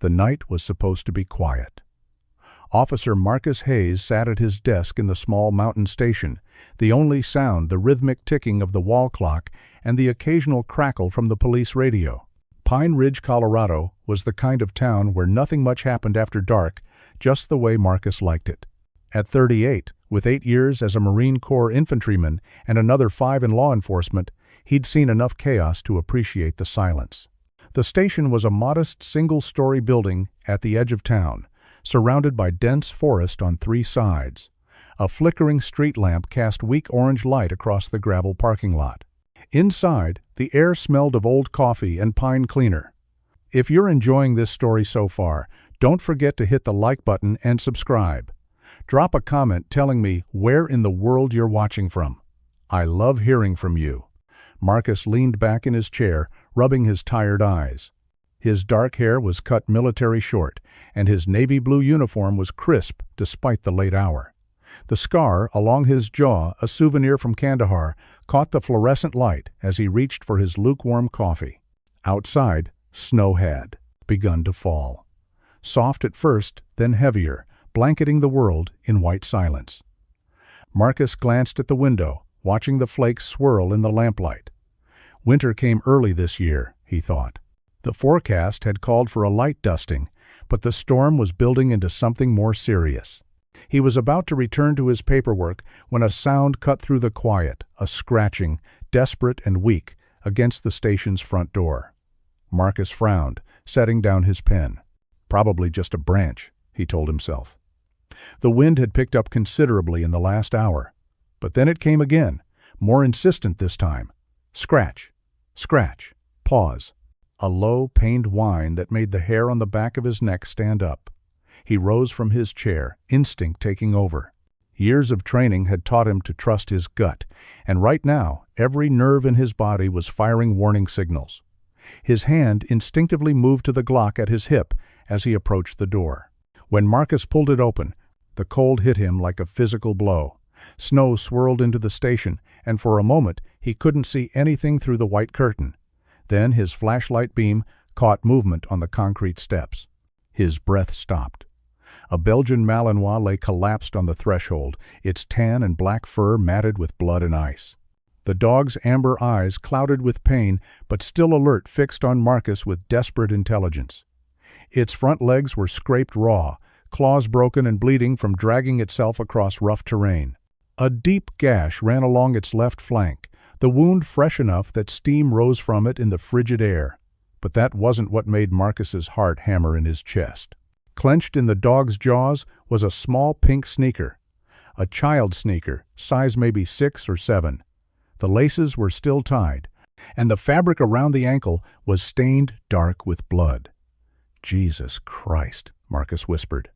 The night was supposed to be quiet. Officer Marcus Hayes sat at his desk in the small mountain station, the only sound the rhythmic ticking of the wall clock and the occasional crackle from the police radio. Pine Ridge, Colorado, was the kind of town where nothing much happened after dark, just the way Marcus liked it. At 38, with 8 years as a Marine Corps infantryman and another 5 in law enforcement, he'd seen enough chaos to appreciate the silence. The station was a modest single-story building at the edge of town, surrounded by dense forest on 3 sides. A flickering street lamp cast weak orange light across the gravel parking lot. Inside, the air smelled of old coffee and pine cleaner. If you're enjoying this story so far, don't forget to hit the like button and subscribe. Drop a comment telling me where in the world you're watching from. I love hearing from you. Marcus leaned back in his chair, rubbing his tired eyes. His dark hair was cut military short, and his navy blue uniform was crisp despite the late hour. The scar along his jaw, a souvenir from Kandahar, caught the fluorescent light as he reached for his lukewarm coffee. Outside, snow had begun to fall. Soft at first, then heavier, blanketing the world in white silence. Marcus glanced at the window, watching the flakes swirl in the lamplight. Winter came early this year, he thought. The forecast had called for a light dusting, but the storm was building into something more serious. He was about to return to his paperwork when a sound cut through the quiet, a scratching, desperate and weak, against the station's front door. Marcus frowned, setting down his pen. Probably just a branch, he told himself. The wind had picked up considerably in the last hour. But then it came again, more insistent this time. Scratch, scratch, pause. A low, pained whine that made the hair on the back of his neck stand up. He rose from his chair, instinct taking over. Years of training had taught him to trust his gut, and right now, every nerve in his body was firing warning signals. His hand instinctively moved to the Glock at his hip as he approached the door. When Marcus pulled it open, the cold hit him like a physical blow. Snow swirled into the station, and for a moment he couldn't see anything through the white curtain. Then his flashlight beam caught movement on the concrete steps. His breath stopped. A Belgian Malinois lay collapsed on the threshold, its tan and black fur matted with blood and ice. The dog's amber eyes, clouded with pain, but still alert, fixed on Marcus with desperate intelligence. Its front legs were scraped raw, claws broken and bleeding from dragging itself across rough terrain. A deep gash ran along its left flank, the wound fresh enough that steam rose from it in the frigid air. But that wasn't what made Marcus's heart hammer in his chest. Clenched in the dog's jaws was a small pink sneaker. A child sneaker, size maybe 6 or 7. The laces were still tied, and the fabric around the ankle was stained dark with blood. "Jesus Christ," Marcus whispered.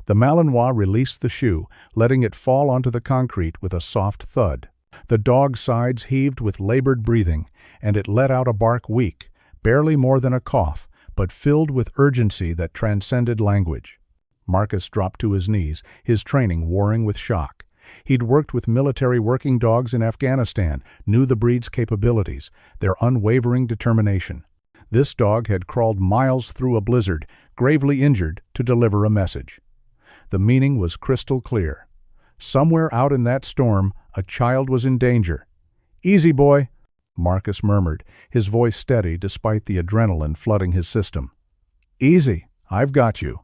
The Malinois released the shoe, letting it fall onto the concrete with a soft thud. The dog's sides heaved with labored breathing, and it let out a bark weak, barely more than a cough, but filled with urgency that transcended language. Marcus dropped to his knees, his training warring with shock. He'd worked with military working dogs in Afghanistan, knew the breed's capabilities, their unwavering determination. This dog had crawled miles through a blizzard, gravely injured, to deliver a message. The meaning was crystal clear. Somewhere out in that storm, a child was in danger. "Easy, boy," Marcus murmured, his voice steady despite the adrenaline flooding his system. "Easy, I've got you."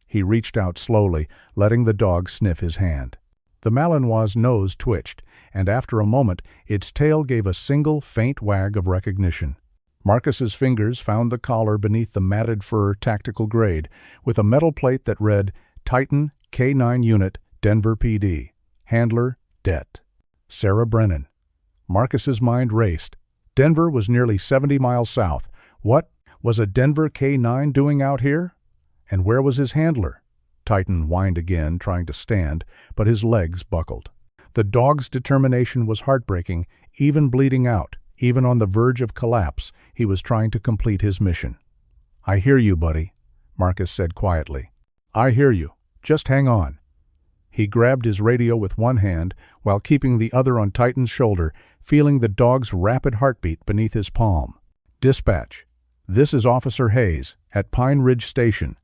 He reached out slowly, letting the dog sniff his hand. The Malinois' nose twitched, and after a moment, its tail gave a single, faint wag of recognition. Marcus's fingers found the collar beneath the matted fur tactical grade, with a metal plate that read, "Titan, K9 Unit, Denver PD. Handler, Det. Sarah Brennan." Marcus's mind raced. Denver was nearly 70 miles south. What was a Denver K9 doing out here? And where was his handler? Titan whined again, trying to stand, but his legs buckled. The dog's determination was heartbreaking, even bleeding out, even on the verge of collapse. He was trying to complete his mission. "I hear you, buddy," Marcus said quietly. "I hear you. Just hang on." He grabbed his radio with one hand while keeping the other on Titan's shoulder, feeling the dog's rapid heartbeat beneath his palm. "Dispatch. This is Officer Hayes, at Pine Ridge Station.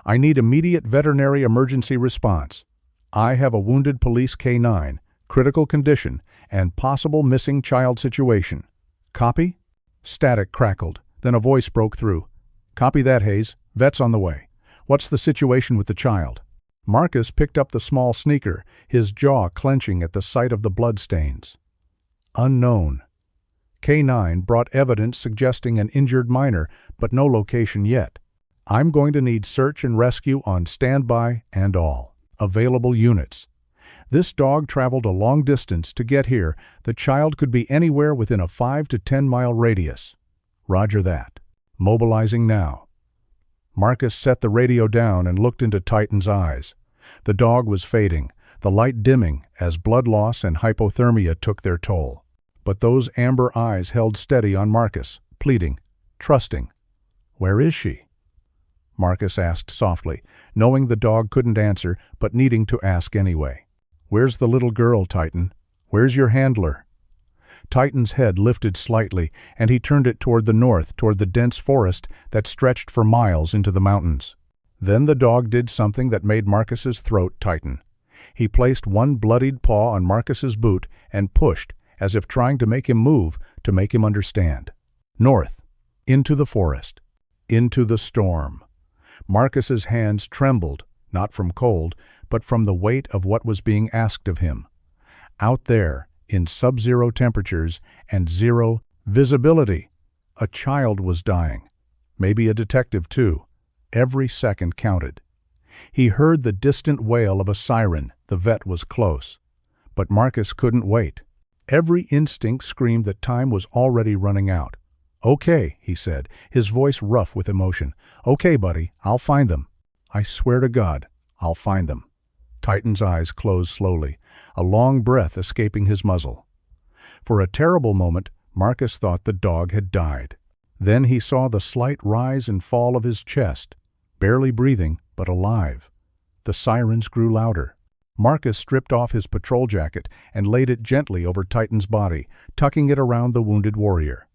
I need immediate veterinary emergency response. I have a wounded police K9, critical condition, and possible missing child situation. Copy?" Static crackled, then a voice broke through. "Copy that, Hayes. Vet's on the way. What's the situation with the child?" Marcus picked up the small sneaker, his jaw clenching at the sight of the bloodstains. Unknown. K9 brought evidence suggesting an injured minor, but no location yet. I'm going to need search and rescue on standby and all available units. This dog traveled a long distance to get here. The child could be anywhere within a 5 to 10 mile radius. Roger that. Mobilizing now. Marcus set the radio down and looked into Titan's eyes. The dog was fading, the light dimming as blood loss and hypothermia took their toll. But those amber eyes held steady on Marcus, pleading, trusting. "Where is she?" Marcus asked softly, knowing the dog couldn't answer, but needing to ask anyway. "Where's the little girl, Titan? Where's your handler?" Titan's head lifted slightly, and he turned it toward the north, toward the dense forest that stretched for miles into the mountains. Then the dog did something that made Marcus's throat tighten. He placed one bloodied paw on Marcus's boot and pushed, as if trying to make him move, to make him understand. North, into the forest, into the storm. Marcus's hands trembled, not from cold, but from the weight of what was being asked of him. Out there, in sub-zero temperatures and zero visibility, a child was dying. Maybe a detective, too. Every second counted. He heard the distant wail of a siren. The vet was close. But Marcus couldn't wait. Every instinct screamed that time was already running out. "Okay," he said, his voice rough with emotion. "Okay, buddy, I'll find them. I swear to God, I'll find them." Titan's eyes closed slowly, a long breath escaping his muzzle. For a terrible moment, Marcus thought the dog had died. Then he saw the slight rise and fall of his chest, barely breathing, but alive. The sirens grew louder. Marcus stripped off his patrol jacket and laid it gently over Titan's body, tucking it around the wounded warrior.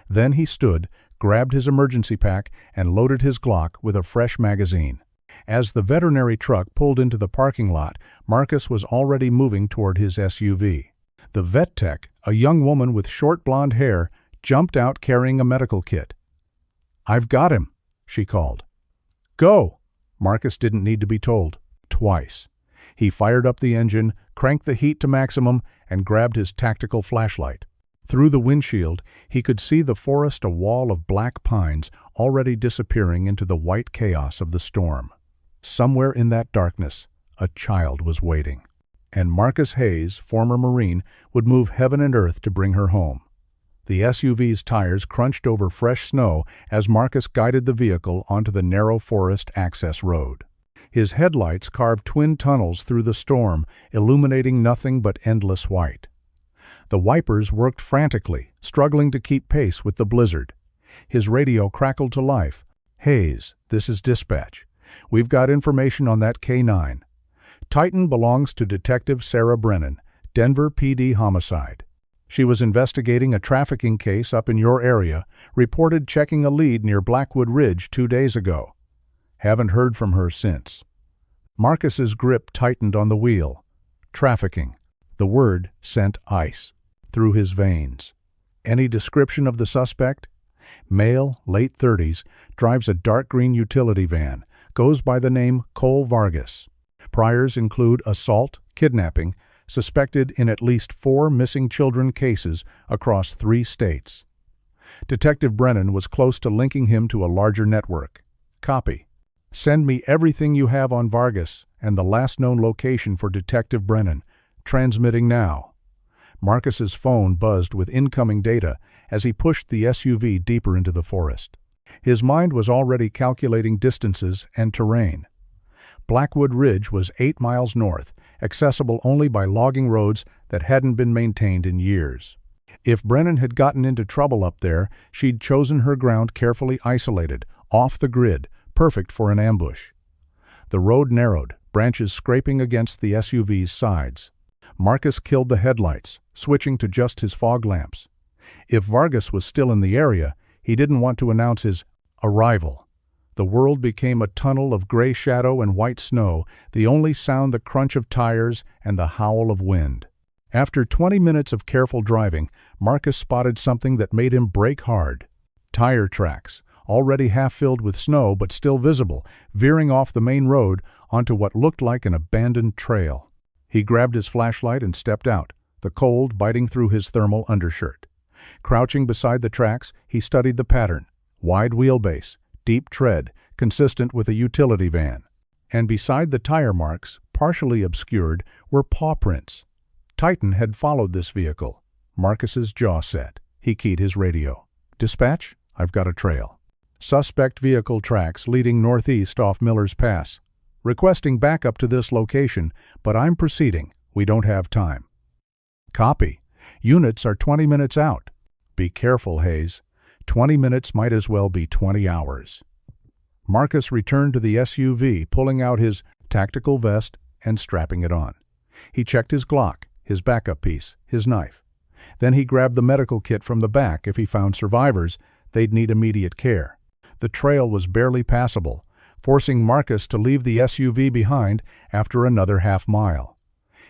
Then he stood, grabbed his emergency pack, and loaded his Glock with a fresh magazine. As the veterinary truck pulled into the parking lot, Marcus was already moving toward his SUV. The vet tech, a young woman with short blonde hair, jumped out carrying a medical kit. "I've got him," she called. "Go!" Marcus didn't need to be told. Twice. He fired up the engine, cranked the heat to maximum, and grabbed his tactical flashlight. Through the windshield, he could see the forest, a wall of black pines, already disappearing into the white chaos of the storm. Somewhere in that darkness, a child was waiting. And Marcus Hayes, former Marine, would move heaven and earth to bring her home. The SUV's tires crunched over fresh snow as Marcus guided the vehicle onto the narrow forest access road. His headlights carved twin tunnels through the storm, illuminating nothing but endless white. The wipers worked frantically, struggling to keep pace with the blizzard. His radio crackled to life. "Hayes, this is dispatch. We've got information on that K9. Titan belongs to Detective Sarah Brennan, Denver PD homicide. She was investigating a trafficking case up in your area, reported checking a lead near Blackwood Ridge 2 days ago. Haven't heard from her since." Marcus's grip tightened on the wheel. Trafficking. The word sent ice through his veins. Any description of the suspect? Male, late 30s, drives a dark green utility van, goes by the name Cole Vargas. Priors include assault, kidnapping, suspected in at least 4 missing children cases across 3 states. Detective Brennan was close to linking him to a larger network. Copy. Send me everything you have on Vargas and the last known location for Detective Brennan. Transmitting now. Marcus's phone buzzed with incoming data as he pushed the SUV deeper into the forest. His mind was already calculating distances and terrain. Blackwood Ridge was 8 miles north, accessible only by logging roads that hadn't been maintained in years. If Brennan had gotten into trouble up there, she'd chosen her ground carefully isolated, off the grid, perfect for an ambush. The road narrowed, branches scraping against the SUV's sides. Marcus killed the headlights, switching to just his fog lamps. If Vargas was still in the area, He didn't want to announce his arrival. The world became a tunnel of gray shadow and white snow, the only sound the crunch of tires and the howl of wind. After 20 minutes of careful driving, Marcus spotted something that made him brake hard. Tire tracks, already half filled with snow but still visible, veering off the main road onto what looked like an abandoned trail. He grabbed his flashlight and stepped out, the cold biting through his thermal undershirt. Crouching beside the tracks, he studied the pattern. Wide wheelbase, deep tread, consistent with a utility van. And beside the tire marks, partially obscured, were paw prints. Titan had followed this vehicle. Marcus's jaw set. He keyed his radio. "Dispatch, I've got a trail. Suspect vehicle tracks leading northeast off Miller's Pass. Requesting backup to this location, but I'm proceeding. We don't have time." "Copy. Units are 20 minutes out." "Be careful, Hayes. 20 minutes might as well be 20 hours. Marcus returned to the SUV, pulling out his tactical vest and strapping it on. He checked his Glock, his backup piece, his knife. Then he grabbed the medical kit from the back. If he found survivors, they'd need immediate care. The trail was barely passable, forcing Marcus to leave the SUV behind after another half-mile.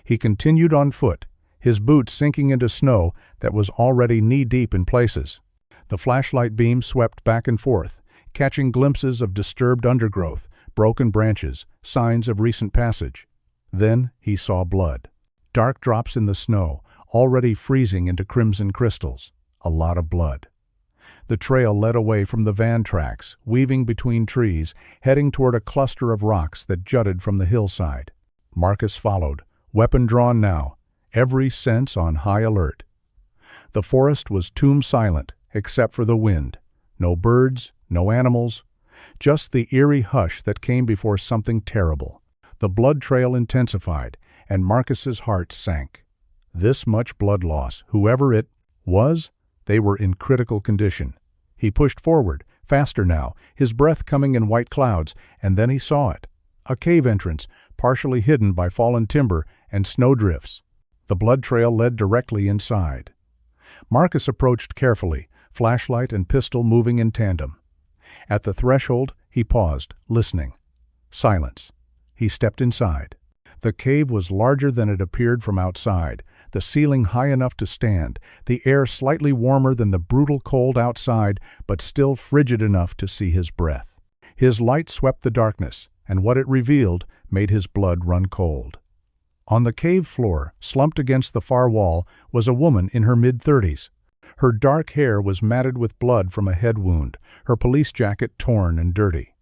He continued on foot, his boots sinking into snow that was already knee-deep in places. The flashlight beam swept back and forth, catching glimpses of disturbed undergrowth, broken branches, signs of recent passage. Then he saw blood. Dark drops in the snow, already freezing into crimson crystals. A lot of blood. The trail led away from the van tracks, weaving between trees, heading toward a cluster of rocks that jutted from the hillside. Marcus followed, weapon drawn now, every sense on high alert. The forest was tomb-silent, except for the wind. No birds, no animals, just the eerie hush that came before something terrible. The blood trail intensified, and Marcus's heart sank. This much blood loss, whoever it was, they were in critical condition. He pushed forward, faster now, his breath coming in white clouds, and then he saw it. A cave entrance, partially hidden by fallen timber and snowdrifts. The blood trail led directly inside. Marcus approached carefully, flashlight and pistol moving in tandem. At the threshold, he paused, listening. Silence. He stepped inside. The cave was larger than it appeared from outside, the ceiling high enough to stand, the air slightly warmer than the brutal cold outside, but still frigid enough to see his breath. His light swept the darkness, and what it revealed made his blood run cold. On the cave floor, slumped against the far wall, was a woman in her mid-30s. Her dark hair was matted with blood from a head wound, her police jacket torn and dirty.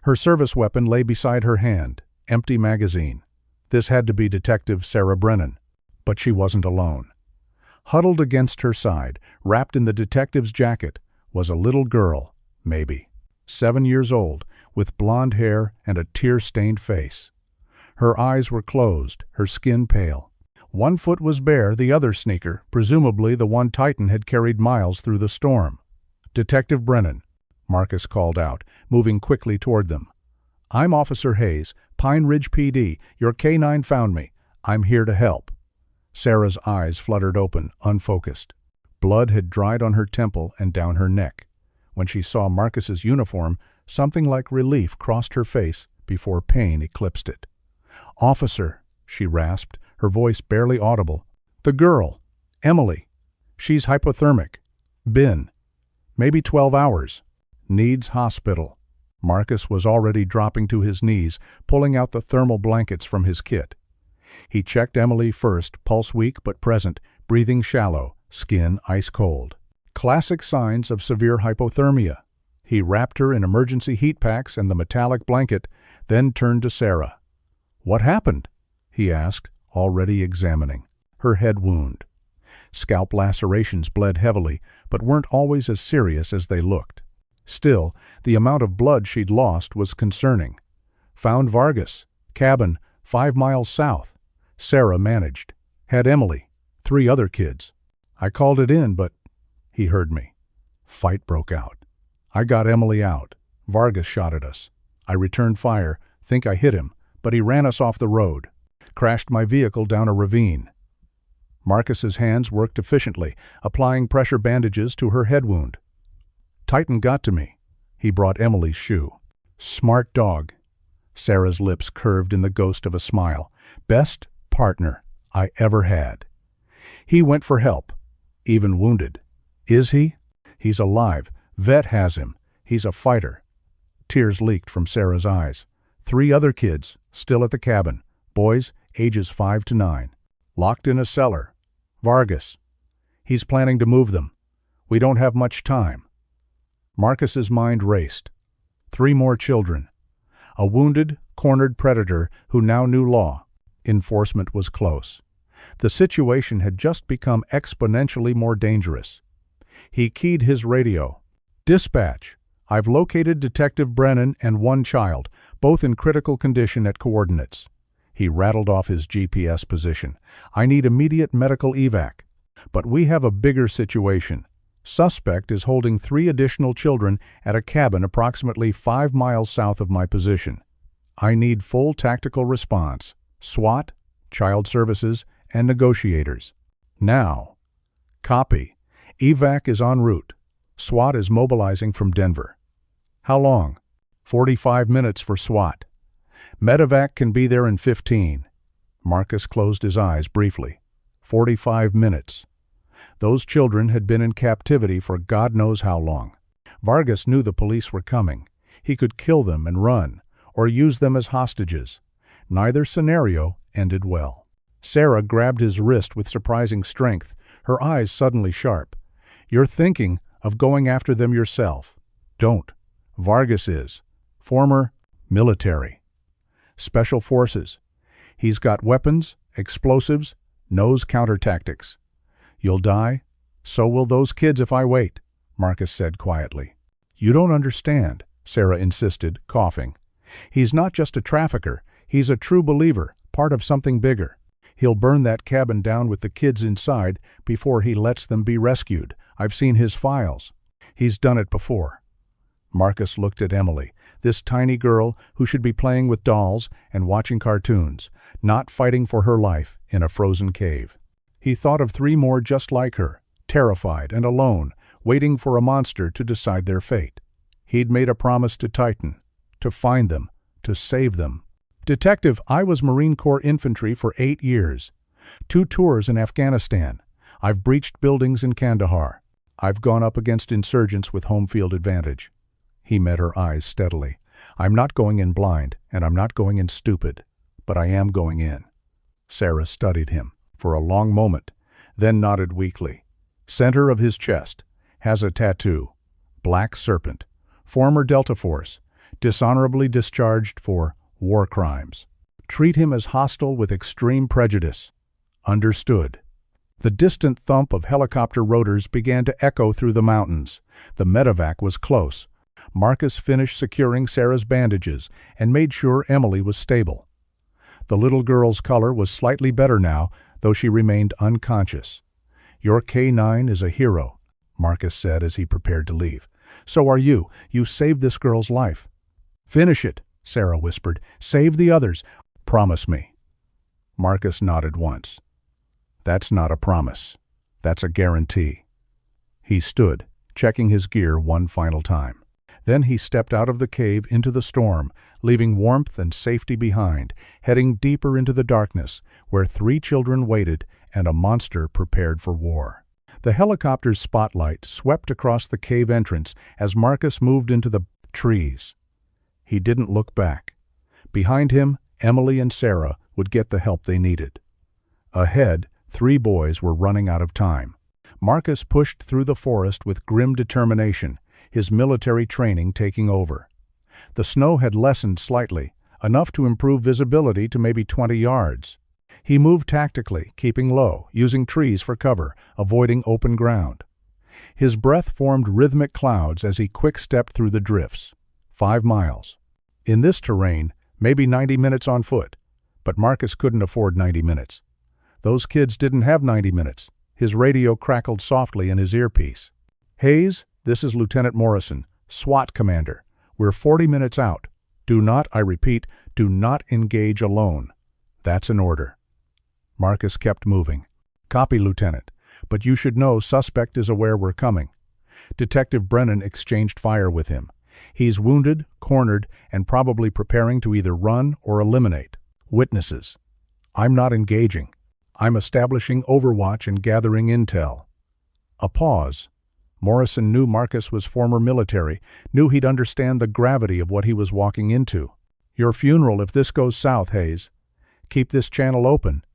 Her service weapon lay beside her hand, empty magazine. This had to be Detective Sarah Brennan, but she wasn't alone. Huddled against her side, wrapped in the detective's jacket, was a little girl, maybe 7 years old, with blonde hair and a tear-stained face. Her eyes were closed, her skin pale. One foot was bare, the other sneaker, presumably the one Titan had carried miles through the storm. "Detective Brennan," Marcus called out, moving quickly toward them. "I'm Officer Hayes, Pine Ridge PD. Your K-9 found me. I'm here to help." Sarah's eyes fluttered open, unfocused. Blood had dried on her temple and down her neck. When she saw Marcus's uniform, something like relief crossed her face before pain eclipsed it. "Officer," she rasped, her voice barely audible. "The girl, Emily. She's hypothermic. Been. Maybe 12 hours. Needs hospital." Marcus was already dropping to his knees, pulling out the thermal blankets from his kit. He checked Emily first, pulse weak but present, breathing shallow, skin ice cold. Classic signs of severe hypothermia. He wrapped her in emergency heat packs and the metallic blanket, then turned to Sarah. "What happened?" he asked, already examining. Her head wound. Scalp lacerations bled heavily, but weren't always as serious as they looked. Still, the amount of blood she'd lost was concerning. "Found Vargas. Cabin, 5 miles south." Sarah managed. "Had Emily. 3 other kids. I called it in, but—" He heard me. Fight broke out. I got Emily out. Vargas shot at us. I returned fire, think I hit him, but he ran us off the road. Crashed my vehicle down a ravine. Marcus's hands worked efficiently, applying pressure bandages to her head wound. Titan got to me. He brought Emily's shoe. Smart dog. Sarah's lips curved in the ghost of a smile. Best partner I ever had. He went for help, even wounded. Is he? He's alive. Vet has him. He's a fighter. Tears leaked from Sarah's eyes. 3 other kids, still at the cabin. Boys, ages 5 to 9. Locked in a cellar. Vargas. He's planning to move them. We don't have much time. Marcus's mind raced. 3 more children. A wounded, cornered predator who now knew law. Enforcement was close. The situation had just become exponentially more dangerous. He keyed his radio. Dispatch. I've located Detective Brennan and 1 child, both in critical condition at coordinates. He rattled off his GPS position. I need immediate medical evac. But we have a bigger situation. Suspect is holding 3 additional children at a cabin approximately 5 miles south of my position. I need full tactical response. SWAT, child services, and negotiators. Now. Copy. Evac is en route. SWAT is mobilizing from Denver. How long? 45 minutes for SWAT. Medevac can be there in 15. Marcus closed his eyes briefly. 45 minutes. Those children had been in captivity for God knows how long. Vargas knew the police were coming. He could kill them and run, or use them as hostages. Neither scenario ended well. Sarah grabbed his wrist with surprising strength, her eyes suddenly sharp. You're thinking of going after them yourself. Don't. Vargas is. Former military. Special forces. He's got weapons, explosives, knows counter-tactics. You'll die. So will those kids if I wait, Marcus said quietly. You don't understand, Sarah insisted, coughing. He's not just a trafficker. He's a true believer, part of something bigger. He'll burn that cabin down with the kids inside before he lets them be rescued. I've seen his files. He's done it before. Marcus looked at Emily, this tiny girl who should be playing with dolls and watching cartoons, not fighting for her life in a frozen cave. He thought of 3 more just like her, terrified and alone, waiting for a monster to decide their fate. He'd made a promise to Titan, to find them, to save them. Detective, I was Marine Corps infantry for 8 years. 2 tours in Afghanistan. I've breached buildings in Kandahar. I've gone up against insurgents with home field advantage. He met her eyes steadily. I'm not going in blind, and I'm not going in stupid, but I am going in. Sarah studied him for a long moment, then nodded weakly. Center of his chest. Has a tattoo. Black serpent. Former Delta Force. Dishonorably discharged for war crimes. Treat him as hostile with extreme prejudice. Understood. The distant thump of helicopter rotors began to echo through the mountains. The medevac was close. Marcus finished securing Sarah's bandages and made sure Emily was stable. The little girl's color was slightly better now, though she remained unconscious. Your K9 is a hero, Marcus said as he prepared to leave. So are you. You saved this girl's life. Finish it, Sarah whispered. Save the others. Promise me. Marcus nodded once. That's not a promise. That's a guarantee. He stood, checking his gear one final time. Then he stepped out of the cave into the storm, leaving warmth and safety behind, heading deeper into the darkness, where 3 children waited and a monster prepared for war. The helicopter's spotlight swept across the cave entrance as Marcus moved into the trees. He didn't look back. Behind him, Emily and Sarah would get the help they needed. Ahead, 3 boys were running out of time. Marcus pushed through the forest with grim determination, his military training taking over. The snow had lessened slightly, enough to improve visibility to maybe 20 yards. He moved tactically, keeping low, using trees for cover, avoiding open ground. His breath formed rhythmic clouds as he quick-stepped through the drifts. 5 miles. In this terrain, maybe 90 minutes on foot, but Marcus couldn't afford 90 minutes. Those kids didn't have 90 minutes. His radio crackled softly in his earpiece. Hayes, this is Lieutenant Morrison, SWAT commander. We're 40 minutes out. Do not, I repeat, do not engage alone. That's an order. Marcus kept moving. Copy, Lieutenant, but you should know suspect is aware we're coming. Detective Brennan exchanged fire with him. He's wounded, cornered, and probably preparing to either run or eliminate. Witnesses. I'm not engaging. I'm establishing overwatch and gathering intel. A pause. Morrison knew Marcus was former military, knew he'd understand the gravity of what he was walking into. Your funeral if this goes south, Hayes. Keep this channel open.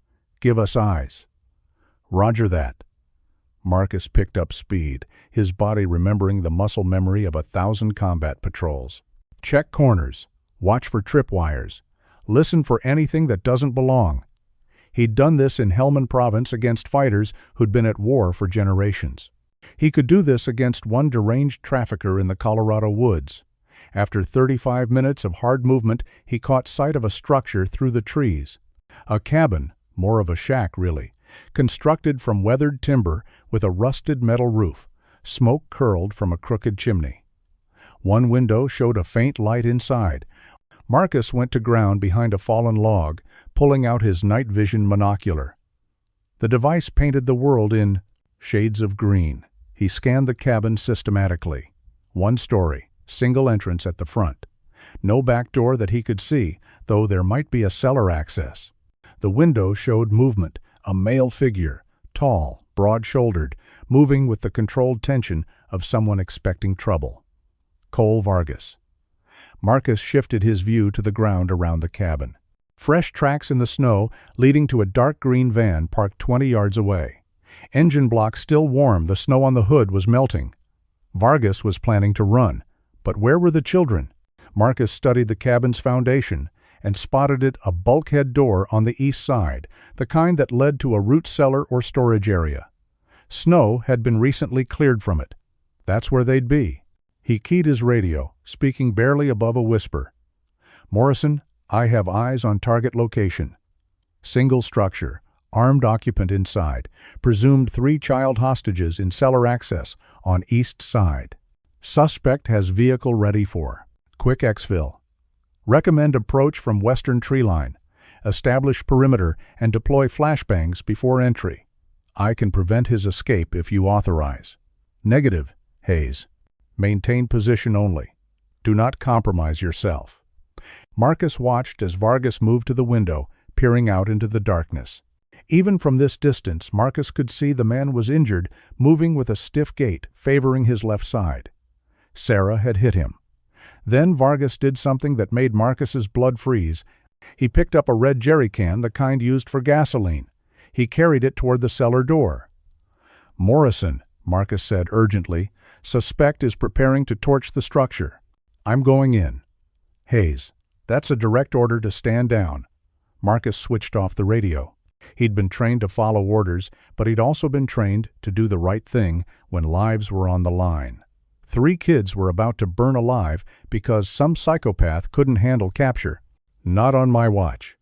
Give us eyes. Roger that. Marcus picked up speed, his body remembering the muscle memory of 1,000 combat patrols. Check corners. Watch for tripwires. Listen for anything that doesn't belong. He'd done this in Helmand Province against fighters who'd been at war for generations. He could do this against one deranged trafficker in the Colorado woods. After 35 minutes of hard movement, he caught sight of a structure through the trees. A cabin, more of a shack really, constructed from weathered timber with a rusted metal roof. Smoke curled from a crooked chimney. One window showed a faint light inside. Marcus went to ground behind a fallen log, pulling out his night vision monocular. The device painted the world in shades of green. He scanned the cabin systematically. One story, single entrance at the front. No back door that he could see, though there might be a cellar access. The window showed movement, a male figure, tall, broad-shouldered, moving with the controlled tension of someone expecting trouble. Cole Vargas. Marcus shifted his view to the ground around the cabin. Fresh tracks in the snow leading to a dark green van parked 20 yards away. Engine block still warm, the snow on the hood was melting. Vargas was planning to run, but where were the children? Marcus studied the cabin's foundation and spotted it a bulkhead door on the east side, the kind that led to a root cellar or storage area. Snow had been recently cleared from it. That's where they'd be. He keyed his radio, speaking barely above a whisper. Morrison, I have eyes on target location. Single structure, armed occupant inside, presumed 3 child hostages in cellar access on east side. Suspect has vehicle ready for. Quick exfil. Recommend approach from western tree line. Establish perimeter and deploy flashbangs before entry. I can prevent his escape if you authorize. Negative, Hayes. Maintain position only. Do not compromise yourself. Marcus watched as Vargas moved to the window, peering out into the darkness. Even from this distance, Marcus could see the man was injured, moving with a stiff gait, favoring his left side. Sarah had hit him. Then Vargas did something that made Marcus's blood freeze. He picked up a red jerry can, the kind used for gasoline. He carried it toward the cellar door. Morrison, Marcus said urgently, suspect is preparing to torch the structure. I'm going in. Hayes, that's a direct order to stand down. Marcus switched off the radio. He'd been trained to follow orders, but he'd also been trained to do the right thing when lives were on the line. 3 kids were about to burn alive because some psychopath couldn't handle capture. Not on my watch.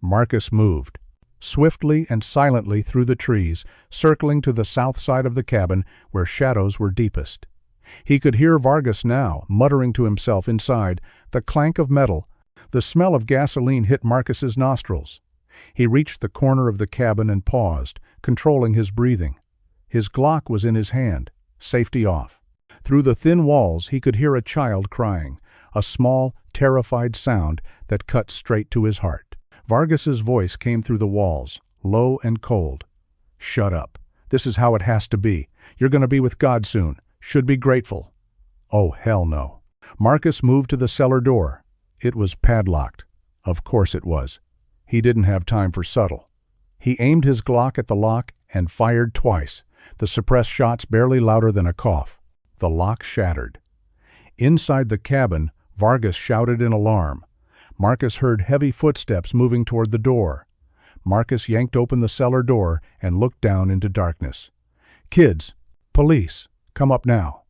Marcus moved, swiftly and silently through the trees, circling to the south side of the cabin where shadows were deepest. He could hear Vargas now, muttering to himself inside, the clank of metal. The smell of gasoline hit Marcus's nostrils. He reached the corner of the cabin and paused, controlling his breathing. His Glock was in his hand, safety off. Through the thin walls he could hear a child crying, a small, terrified sound that cut straight to his heart. Vargas's voice came through the walls, low and cold. Shut up. This is how it has to be. You're going to be with God soon. Should be grateful. Oh, hell no. Marcus moved to the cellar door. It was padlocked. Of course it was. He didn't have time for subtle. He aimed his Glock at the lock and fired twice, the suppressed shots barely louder than a cough. The lock shattered. Inside the cabin, Vargas shouted in alarm. Marcus heard heavy footsteps moving toward the door. Marcus yanked open the cellar door and looked down into darkness. Kids, police, come up now.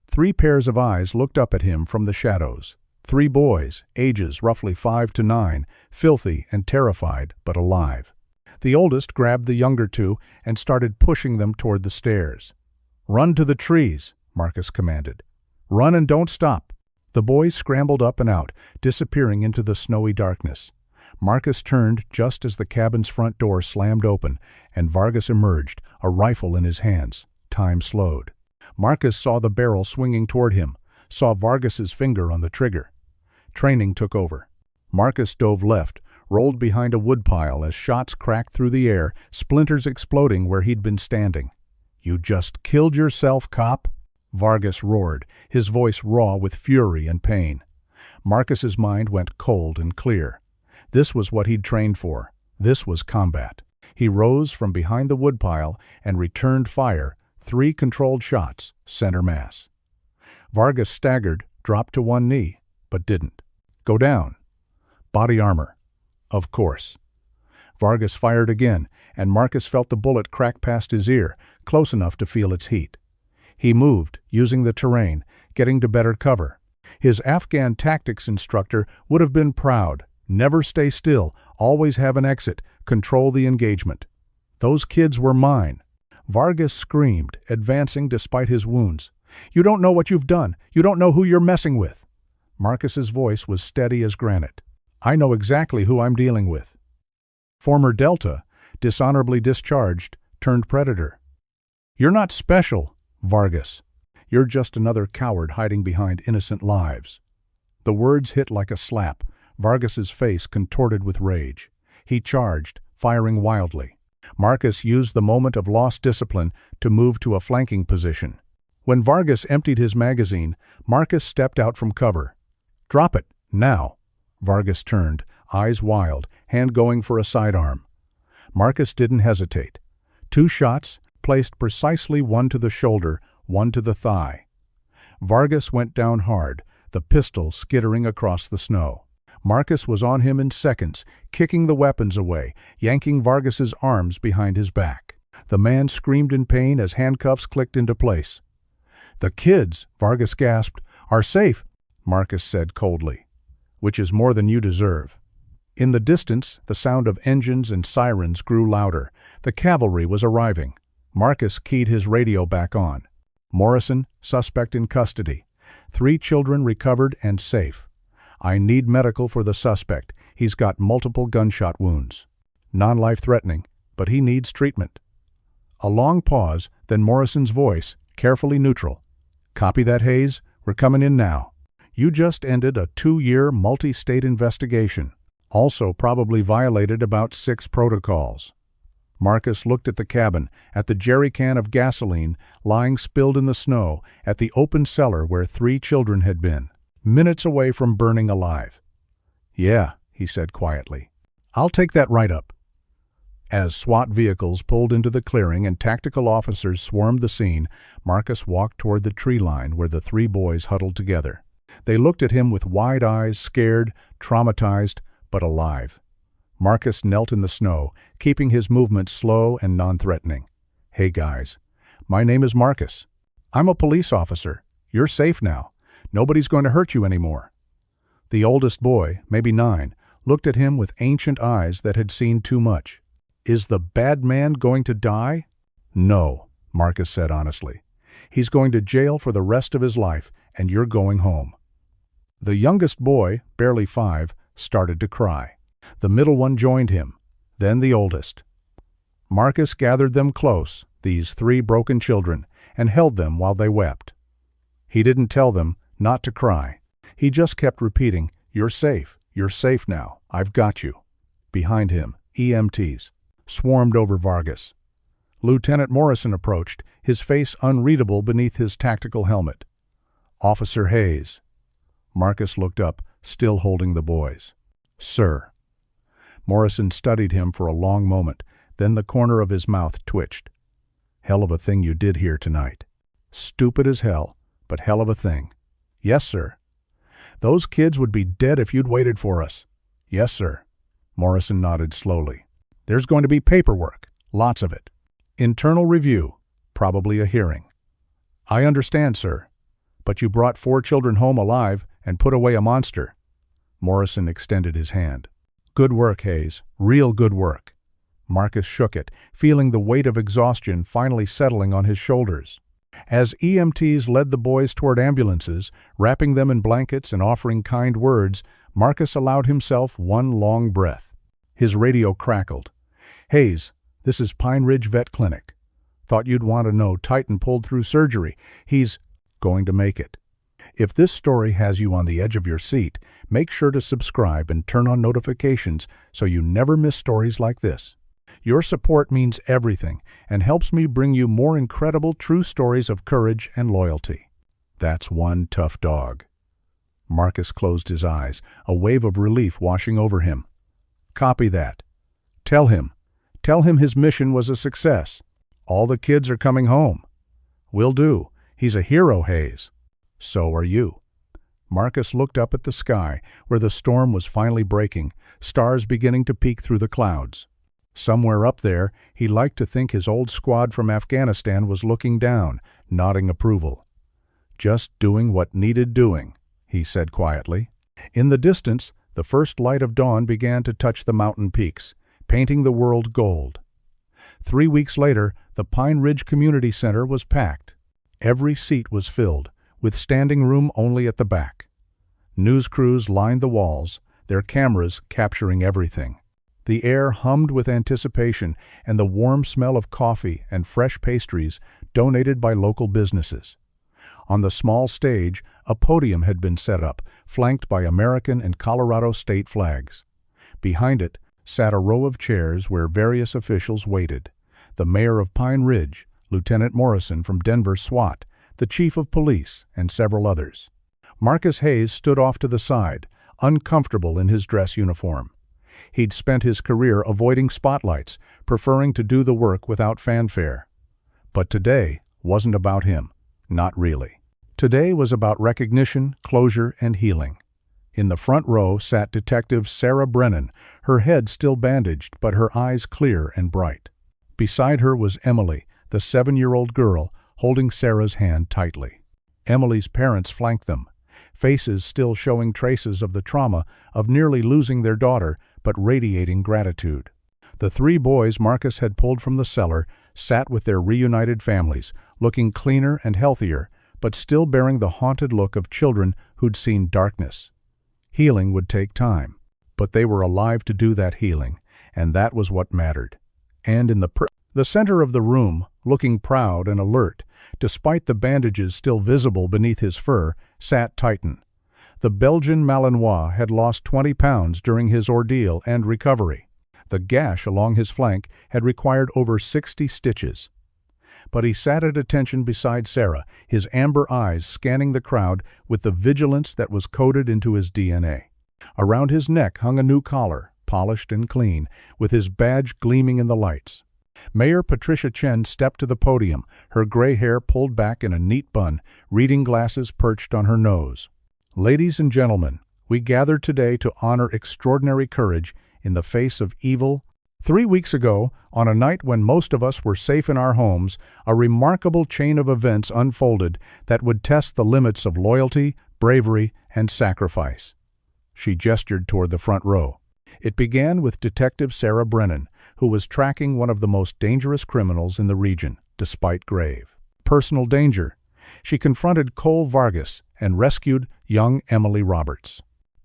3 pairs of eyes looked up at him from the shadows. 3 boys, ages roughly 5 to 9, filthy and terrified, but alive. The oldest grabbed the younger 2 and started pushing them toward the stairs. Run to the trees, Marcus commanded. Run and don't stop. The boys scrambled up and out, disappearing into the snowy darkness. Marcus turned just as the cabin's front door slammed open, and Vargas emerged, a rifle in his hands. Time slowed. Marcus saw the barrel swinging toward him, saw Vargas's finger on the trigger. Training took over. Marcus dove left, rolled behind a woodpile as shots cracked through the air, splinters exploding where he'd been standing. "You just killed yourself, cop!" Vargas roared, his voice raw with fury and pain. Marcus's mind went cold and clear. This was what he'd trained for. This was combat. He rose from behind the woodpile and returned fire, 3 controlled shots, center mass. Vargas staggered, dropped to one knee, but didn't. "Go down." "Body armor." "Of course." Vargas fired again, and Marcus felt the bullet crack past his ear, close enough to feel its heat. He moved, using the terrain, getting to better cover. His Afghan tactics instructor would have been proud. Never stay still, always have an exit, control the engagement. Those kids were mine. Vargas screamed, advancing despite his wounds. "You don't know what you've done. You don't know who you're messing with." Marcus's voice was steady as granite. "I know exactly who I'm dealing with." Former Delta, dishonorably discharged, turned predator. "You're not special, Vargas. You're just another coward hiding behind innocent lives." The words hit like a slap. Vargas's face contorted with rage. He charged, firing wildly. Marcus used the moment of lost discipline to move to a flanking position. When Vargas emptied his magazine, Marcus stepped out from cover. "Drop it, now." Vargas turned, eyes wild, hand going for a sidearm. Marcus didn't hesitate. 2 shots, placed precisely one to the shoulder, one to the thigh. Vargas went down hard, the pistol skittering across the snow. Marcus was on him in seconds, kicking the weapons away, yanking Vargas's arms behind his back. The man screamed in pain as handcuffs clicked into place. "The kids," Vargas gasped, "are safe," Marcus said coldly. "Which is more than you deserve." In the distance, the sound of engines and sirens grew louder. The cavalry was arriving. Marcus keyed his radio back on. "Morrison, suspect in custody. 3 children recovered and safe. I need medical for the suspect. He's got multiple gunshot wounds. Non-life-threatening, but he needs treatment." A long pause, then Morrison's voice, carefully neutral. "Copy that, Hayes? We're coming in now. You just ended a 2-year multi-state investigation. Also probably violated about 6 protocols." Marcus looked at the cabin, at the jerry can of gasoline lying spilled in the snow, at the open cellar where 3 children had been, minutes away from burning alive. "Yeah," he said quietly. "I'll take that write-up." As SWAT vehicles pulled into the clearing and tactical officers swarmed the scene, Marcus walked toward the tree line where the 3 boys huddled together. They looked at him with wide eyes, scared, traumatized, but alive. Marcus knelt in the snow, keeping his movements slow and non-threatening. "Hey guys, my name is Marcus. I'm a police officer. You're safe now. Nobody's going to hurt you anymore." The oldest boy, maybe 9, looked at him with ancient eyes that had seen too much. "Is the bad man going to die?" "No," Marcus said honestly. "He's going to jail for the rest of his life, and you're going home." The youngest boy, barely 5, started to cry. The middle one joined him, then the oldest. Marcus gathered them close, these 3 broken children, and held them while they wept. He didn't tell them not to cry. He just kept repeating, "You're safe. You're safe now. I've got you." Behind him, EMTs swarmed over Vargas. Lieutenant Morrison approached, his face unreadable beneath his tactical helmet. "Officer Hayes." Marcus looked up, still holding the boys. "Sir." Morrison studied him for a long moment, then the corner of his mouth twitched. "Hell of a thing you did here tonight. Stupid as hell, but hell of a thing." "Yes, sir." "Those kids would be dead if you'd waited for us." "Yes, sir." Morrison nodded slowly. "There's going to be paperwork, lots of it. Internal review, probably a hearing." "I understand, sir. But you brought 4 children home alive and put away a monster." Morrison extended his hand. "Good work, Hayes. Real good work." Marcus shook it, feeling the weight of exhaustion finally settling on his shoulders. As EMTs led the boys toward ambulances, wrapping them in blankets and offering kind words, Marcus allowed himself one long breath. His radio crackled. "Hayes, this is Pine Ridge Vet Clinic. Thought you'd want to know Titan pulled through surgery. He's going to make it. If this story has you on the edge of your seat, make sure to subscribe and turn on notifications so you never miss stories like this. Your support means everything and helps me bring you more incredible true stories of courage and loyalty. That's one tough dog. Marcus closed his eyes, a wave of relief washing over him. Copy that. Tell him his mission was a success. All the kids are coming home. Will do. He's a hero, Hayes. So are you. Marcus looked up at the sky, where the storm was finally breaking, stars beginning to peek through the clouds. Somewhere up there, he liked to think his old squad from Afghanistan was looking down, nodding approval. Just doing what needed doing, he said quietly. In the distance, the first light of dawn began to touch the mountain peaks, painting the world gold. 3 weeks later, the Pine Ridge Community Center was packed. Every seat was filled, with standing room only at the back. News crews lined the walls, their cameras capturing everything. The air hummed with anticipation and the warm smell of coffee and fresh pastries donated by local businesses. On the small stage, a podium had been set up, flanked by American and Colorado state flags. Behind it sat a row of chairs where various officials waited. The mayor of Pine Ridge, Lieutenant Morrison from Denver SWAT, the chief of police, and several others. Marcus Hayes stood off to the side, uncomfortable in his dress uniform. He'd spent his career avoiding spotlights, preferring to do the work without fanfare. But today wasn't about him. Not really. Today was about recognition, closure, and healing. In the front row sat Detective Sarah Brennan, her head still bandaged, but her eyes clear and bright. Beside her was Emily, the 7-year-old girl, holding Sarah's hand tightly. Emily's parents flanked them, faces still showing traces of the trauma of nearly losing their daughter, but radiating gratitude. The 3 boys Marcus had pulled from the cellar sat with their reunited families, looking cleaner and healthier, but still bearing the haunted look of children who'd seen darkness. Healing would take time, but they were alive to do that healing, and that was what mattered. And in the center of the room, looking proud and alert, despite the bandages still visible beneath his fur, sat Titan. The Belgian Malinois had lost 20 pounds during his ordeal and recovery. The gash along his flank had required over 60 stitches. But he sat at attention beside Sarah, his amber eyes scanning the crowd with the vigilance that was coded into his DNA. Around his neck hung a new collar, polished and clean, with his badge gleaming in the lights. Mayor Patricia Chen stepped to the podium, her gray hair pulled back in a neat bun, reading glasses perched on her nose. Ladies and gentlemen, we gather today to honor extraordinary courage in the face of evil. 3 weeks ago, on a night when most of us were safe in our homes, a remarkable chain of events unfolded that would test the limits of loyalty, bravery, and sacrifice. She gestured toward the front row. It began with Detective Sarah Brennan, who was tracking one of the most dangerous criminals in the region, despite grave personal danger. She confronted Cole Vargas and rescued young Emily Roberts.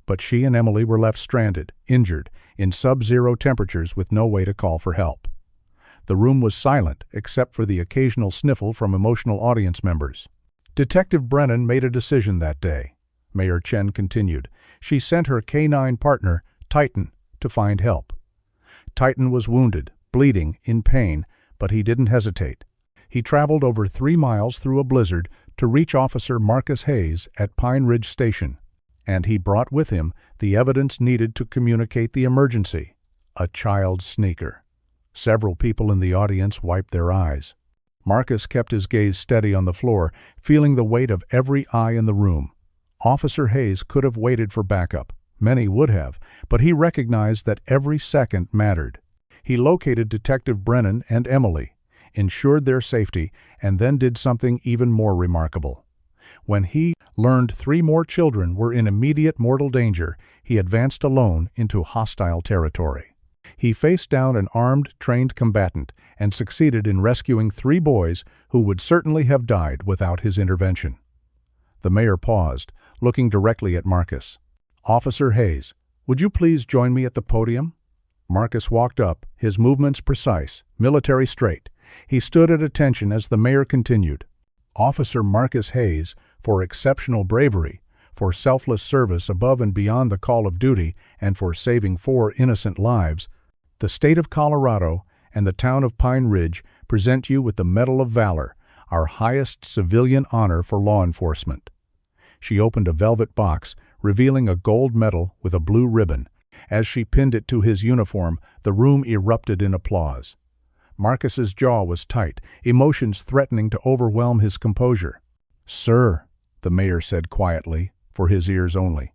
But she and Emily were left stranded, injured, in sub-zero temperatures with no way to call for help. The room was silent, except for the occasional sniffle from emotional audience members. Detective Brennan made a decision that day. Mayor Chen continued. She sent her K-9 partner, Titan, to find help. Titan was wounded, bleeding, in pain, but he didn't hesitate. He traveled over 3 miles through a blizzard to reach Officer Marcus Hayes at Pine Ridge Station. And he brought with him the evidence needed to communicate the emergency, a child sneaker. Several people in the audience wiped their eyes. Marcus kept his gaze steady on the floor, feeling the weight of every eye in the room. Officer Hayes could have waited for backup. Many would have, but he recognized that every second mattered. He located Detective Brennan and Emily, ensured their safety, and then did something even more remarkable. When he learned 3 more children were in immediate mortal danger, he advanced alone into hostile territory. He faced down an armed, trained combatant and succeeded in rescuing 3 boys who would certainly have died without his intervention. The mayor paused, looking directly at Marcus. "Officer Hayes, would you please join me at the podium?" Marcus walked up, his movements precise, military straight. He stood at attention as the mayor continued. Officer Marcus Hayes, for exceptional bravery, for selfless service above and beyond the call of duty, and for saving 4 innocent lives, the state of Colorado and the town of Pine Ridge present you with the Medal of Valor, our highest civilian honor for law enforcement. She opened a velvet box, revealing a gold medal with a blue ribbon. As she pinned it to his uniform, the room erupted in applause. Marcus's jaw was tight, emotions threatening to overwhelm his composure. "Sir," the mayor said quietly, for his ears only,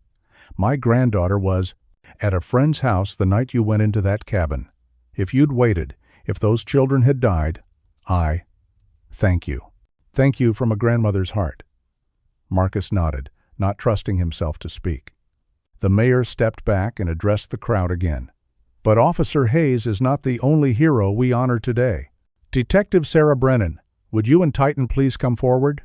"my granddaughter was at a friend's house the night you went into that cabin. If you'd waited, if those children had died, thank you. Thank you from a grandmother's heart." Marcus nodded, not trusting himself to speak. The mayor stepped back and addressed the crowd again. "But Officer Hayes is not the only hero we honor today. Detective Sarah Brennan, would you and Titan please come forward?"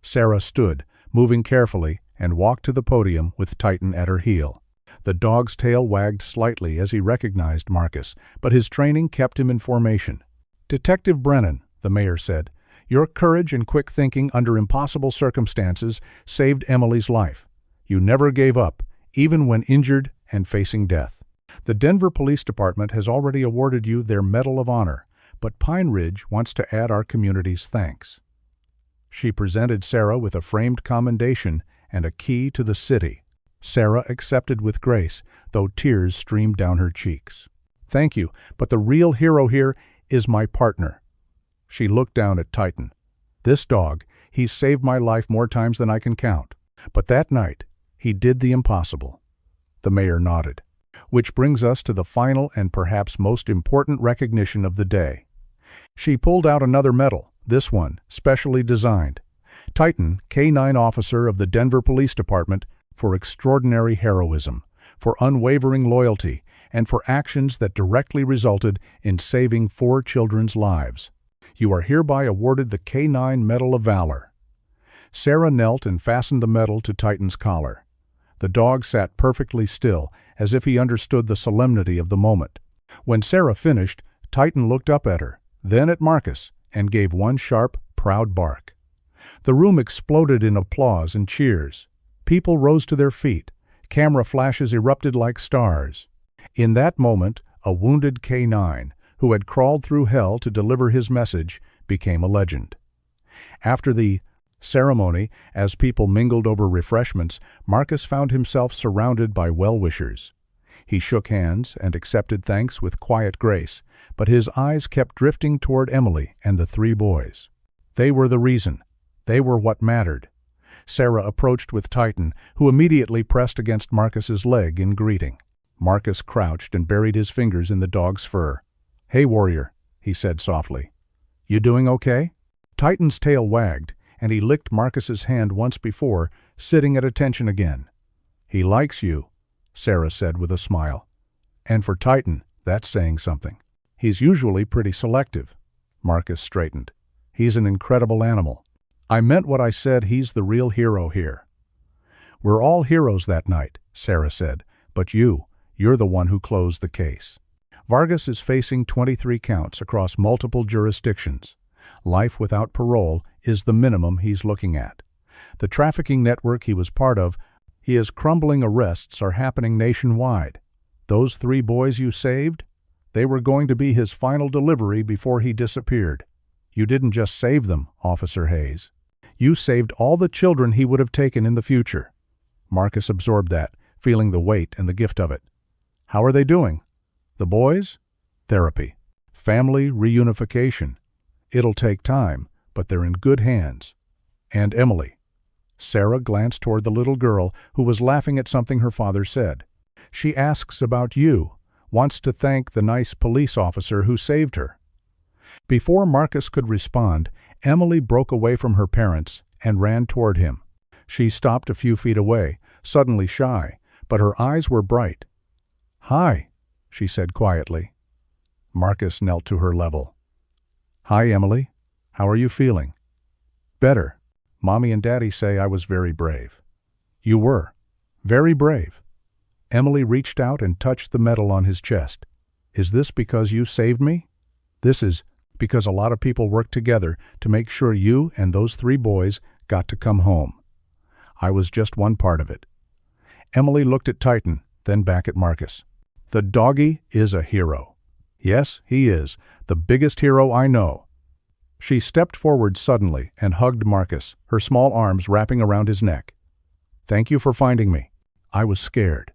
Sarah stood, moving carefully, and walked to the podium with Titan at her heel. The dog's tail wagged slightly as he recognized Marcus, but his training kept him in formation. "Detective Brennan," the mayor said, "your courage and quick thinking under impossible circumstances saved Emily's life. You never gave up, even when injured and facing death. The Denver Police Department has already awarded you their Medal of Honor, but Pine Ridge wants to add our community's thanks." She presented Sarah with a framed commendation and a key to the city. Sarah accepted with grace, though tears streamed down her cheeks. "Thank you, but the real hero here is my partner." She looked down at Titan. "This dog, he's saved my life more times than I can count. But that night, he did the impossible." The mayor nodded. "Which brings us to the final and perhaps most important recognition of the day." She pulled out another medal, this one, specially designed. Titan, K-9 officer of the Denver Police Department, for extraordinary heroism, for unwavering loyalty, and for actions that directly resulted in saving 4 children's lives. You are hereby awarded the K-9 Medal of Valor. Sarah knelt and fastened the medal to Titan's collar. The dog sat perfectly still, as if he understood the solemnity of the moment. When Sarah finished, Titan looked up at her, then at Marcus, and gave one sharp, proud bark. The room exploded in applause and cheers. People rose to their feet. Camera flashes erupted like stars. In that moment, a wounded K-9, who had crawled through hell to deliver his message, became a legend. After the ceremony, as people mingled over refreshments, Marcus found himself surrounded by well-wishers. He shook hands and accepted thanks with quiet grace, but his eyes kept drifting toward Emily and the 3 boys. They were the reason. They were what mattered. Sarah approached with Titan, who immediately pressed against Marcus's leg in greeting. Marcus crouched and buried his fingers in the dog's fur. "Hey, warrior," he said softly. "You doing okay?" Titan's tail wagged, and he licked Marcus's hand once before, sitting at attention again. "He likes you," Sarah said with a smile. "And for Titan, that's saying something. He's usually pretty selective." Marcus straightened. "He's an incredible animal. I meant what I said, he's the real hero here." "We're all heroes that night," Sarah said, "but you're the one who closed the case." Vargas is facing 23 counts across multiple jurisdictions. Life without parole is the minimum he's looking at. The trafficking network he was part of, his crumbling arrests are happening nationwide. Those 3 boys you saved? They were going to be his final delivery before he disappeared. You didn't just save them, Officer Hayes. You saved all the children he would have taken in the future. Marcus absorbed that, feeling the weight and the gift of it. "How are they doing?" "The boys?" "Therapy. Family reunification. It'll take time, but they're in good hands." "And Emily?" Sarah glanced toward the little girl who was laughing at something her father said. "She asks about you, wants to thank the nice police officer who saved her." Before Marcus could respond, Emily broke away from her parents and ran toward him. She stopped a few feet away, suddenly shy, but her eyes were bright. "Hi," she said quietly. Marcus knelt to her level. "Hi, Emily. How are you feeling?" "Better. Mommy and Daddy say I was very brave." "You were. Very brave." Emily reached out and touched the medal on his chest. Is this because you saved me? This is because a lot of people worked together to make sure you and those 3 boys got to come home. I was just one part of it." Emily looked at Titan, then back at Marcus. "The doggy is a hero. Yes, he is, the biggest hero I know." She stepped forward suddenly and hugged Marcus, her small arms wrapping around his neck. "Thank you for finding me. I was scared."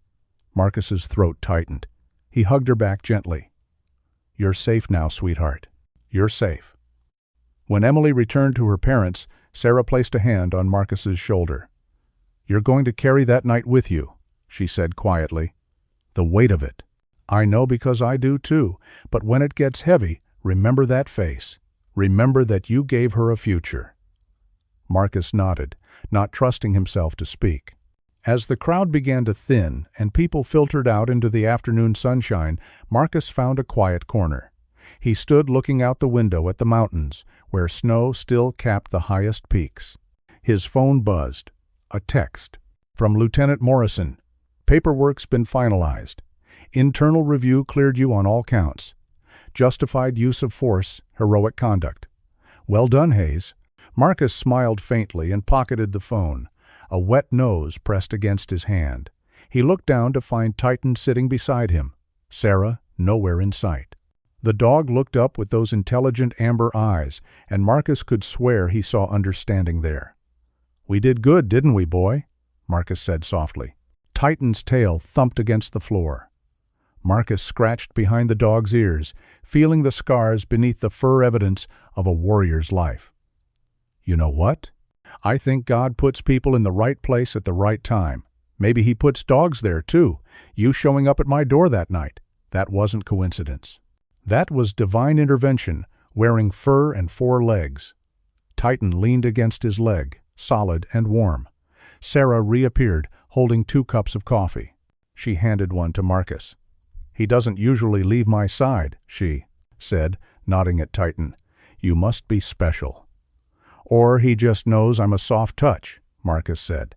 Marcus's throat tightened. He hugged her back gently. "You're safe now, sweetheart. You're safe." When Emily returned to her parents, Sarah placed a hand on Marcus's shoulder. "You're going to carry that night with you," she said quietly. "The weight of it. I know because I do too, but when it gets heavy, remember that face. Remember that you gave her a future." Marcus nodded, not trusting himself to speak. As the crowd began to thin and people filtered out into the afternoon sunshine, Marcus found a quiet corner. He stood looking out the window at the mountains, where snow still capped the highest peaks. His phone buzzed. A text. "From Lieutenant Morrison. Paperwork's been finalized. Internal review cleared you on all counts. Justified use of force, heroic conduct. Well done, Hayes." Marcus smiled faintly and pocketed the phone. A wet nose pressed against his hand. He looked down to find Titan sitting beside him. Sarah nowhere in sight. The dog looked up with those intelligent amber eyes, and Marcus could swear he saw understanding there. "We did good, didn't we, boy?" Marcus said softly. Titan's tail thumped against the floor. Marcus scratched behind the dog's ears, feeling the scars beneath the fur evidence of a warrior's life. "You know what? I think God puts people in the right place at the right time. Maybe he puts dogs there, too. You showing up at my door that night. That wasn't coincidence. That was divine intervention, wearing fur and 4 legs." Titan leaned against his leg, solid and warm. Sarah reappeared, holding 2 cups of coffee. She handed one to Marcus. "He doesn't usually leave my side," she said, nodding at Titan. "You must be special." "Or he just knows I'm a soft touch," Marcus said.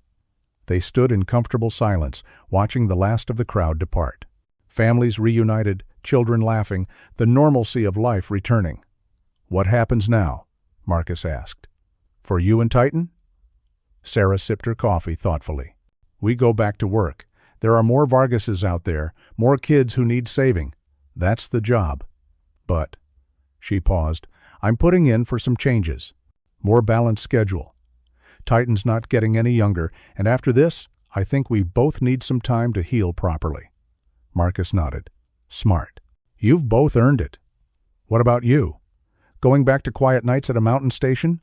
They stood in comfortable silence, watching the last of the crowd depart. Families reunited, children laughing, the normalcy of life returning. "What happens now?" Marcus asked. "For you and Titan?" Sarah sipped her coffee thoughtfully. "We go back to work. There are more Vargases out there, more kids who need saving. That's the job. But," she paused, "I'm putting in for some changes. More balanced schedule. Titan's not getting any younger, and after this, I think we both need some time to heal properly." Marcus nodded. "Smart. You've both earned it. What about you? Going back to quiet nights at a mountain station?"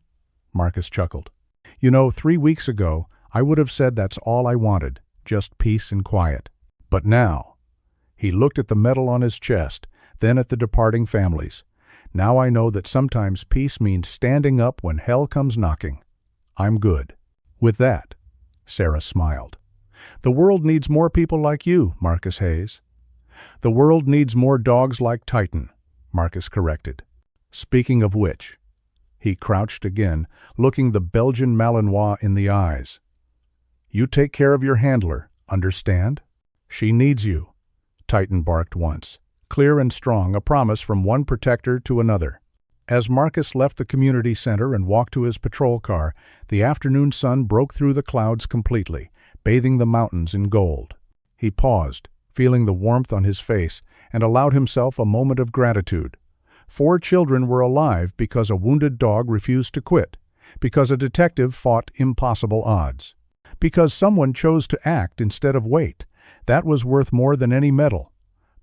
Marcus chuckled. "You know, 3 weeks ago, I would have said that's all I wanted, just peace and quiet. But now," he looked at the medal on his chest, then at the departing families. "Now I know that sometimes peace means standing up when hell comes knocking. I'm good." With that, Sarah smiled. "The world needs more people like you, Marcus Hayes." "The world needs more dogs like Titan," Marcus corrected. "Speaking of which," he crouched again, looking the Belgian Malinois in the eyes. "You take care of your handler, understand? She needs you." Titan barked once. Clear and strong, a promise from one protector to another. As Marcus left the community center and walked to his patrol car, the afternoon sun broke through the clouds completely, bathing the mountains in gold. He paused, feeling the warmth on his face, and allowed himself a moment of gratitude. 4 children were alive because a wounded dog refused to quit, because a detective fought impossible odds, because someone chose to act instead of wait. That was worth more than any medal.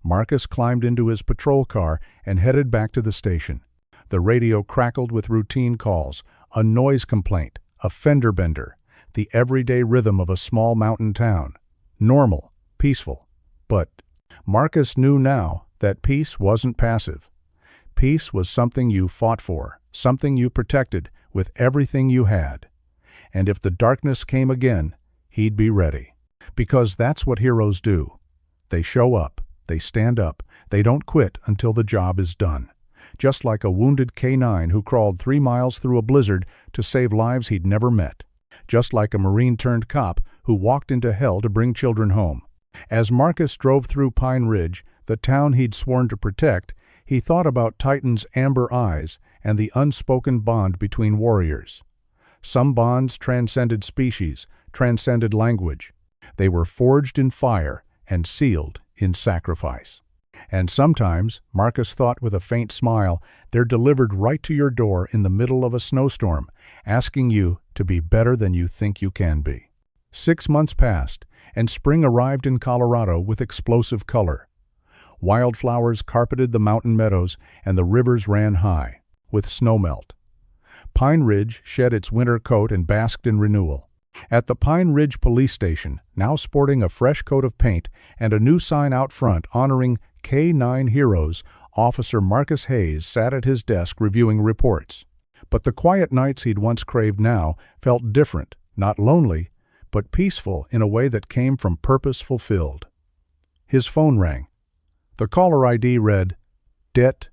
Marcus climbed into his patrol car and headed back to the station. The radio crackled with routine calls, a noise complaint, a fender bender, the everyday rhythm of a small mountain town. Normal, peaceful. But Marcus knew now that peace wasn't passive. Peace was something you fought for, something you protected with everything you had. And if the darkness came again, he'd be ready. Because that's what heroes do. They show up, they stand up, they don't quit until the job is done. Just like a wounded K9 who crawled 3 miles through a blizzard to save lives he'd never met. Just like a Marine-turned-cop who walked into hell to bring children home. As Marcus drove through Pine Ridge, the town he'd sworn to protect, he thought about Titan's amber eyes and the unspoken bond between warriors. Some bonds transcended species, transcended language. They were forged in fire and sealed in sacrifice. And sometimes, Marcus thought with a faint smile, they're delivered right to your door in the middle of a snowstorm, asking you to be better than you think you can be. 6 months passed, and spring arrived in Colorado with explosive color. Wildflowers carpeted the mountain meadows, and the rivers ran high, with snowmelt. Pine Ridge shed its winter coat and basked in renewal. At the Pine Ridge police station, now sporting a fresh coat of paint and a new sign out front honoring K9 heroes, Officer Marcus Hayes sat at his desk reviewing reports. But the quiet nights he'd once craved now felt different, not lonely, but peaceful in a way that came from purpose fulfilled. His phone rang. The caller ID read, Det.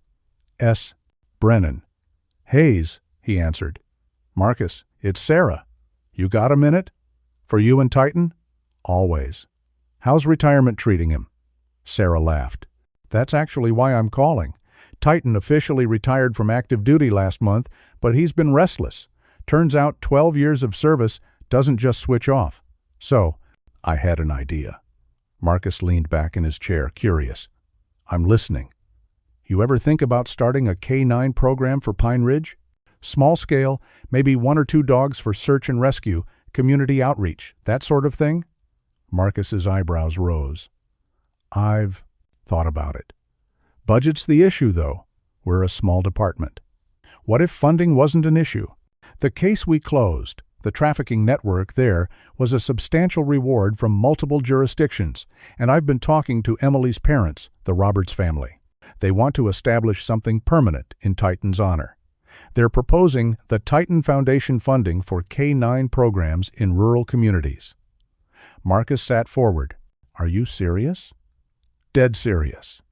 S. Brennan. Hayes, he answered. Marcus, it's Sarah. You got a minute? For you and Titan? Always. How's retirement treating him? Sarah laughed. That's actually why I'm calling. Titan officially retired from active duty last month, but he's been restless. Turns out 12 years of service doesn't just switch off. So, I had an idea. Marcus leaned back in his chair, curious. I'm listening. You ever think about starting a K9 program for Pine Ridge? Small scale, maybe 1 or 2 dogs for search and rescue, community outreach, that sort of thing? Marcus's eyebrows rose. I've thought about it. Budget's the issue, though. We're a small department. What if funding wasn't an issue? The case we closed, the trafficking network there, was a substantial reward from multiple jurisdictions, and I've been talking to Emily's parents, the Roberts family. They want to establish something permanent in Titan's honor. They're proposing the Titan Foundation funding for K9 programs in rural communities. Marcus sat forward. Are you serious? Dead serious.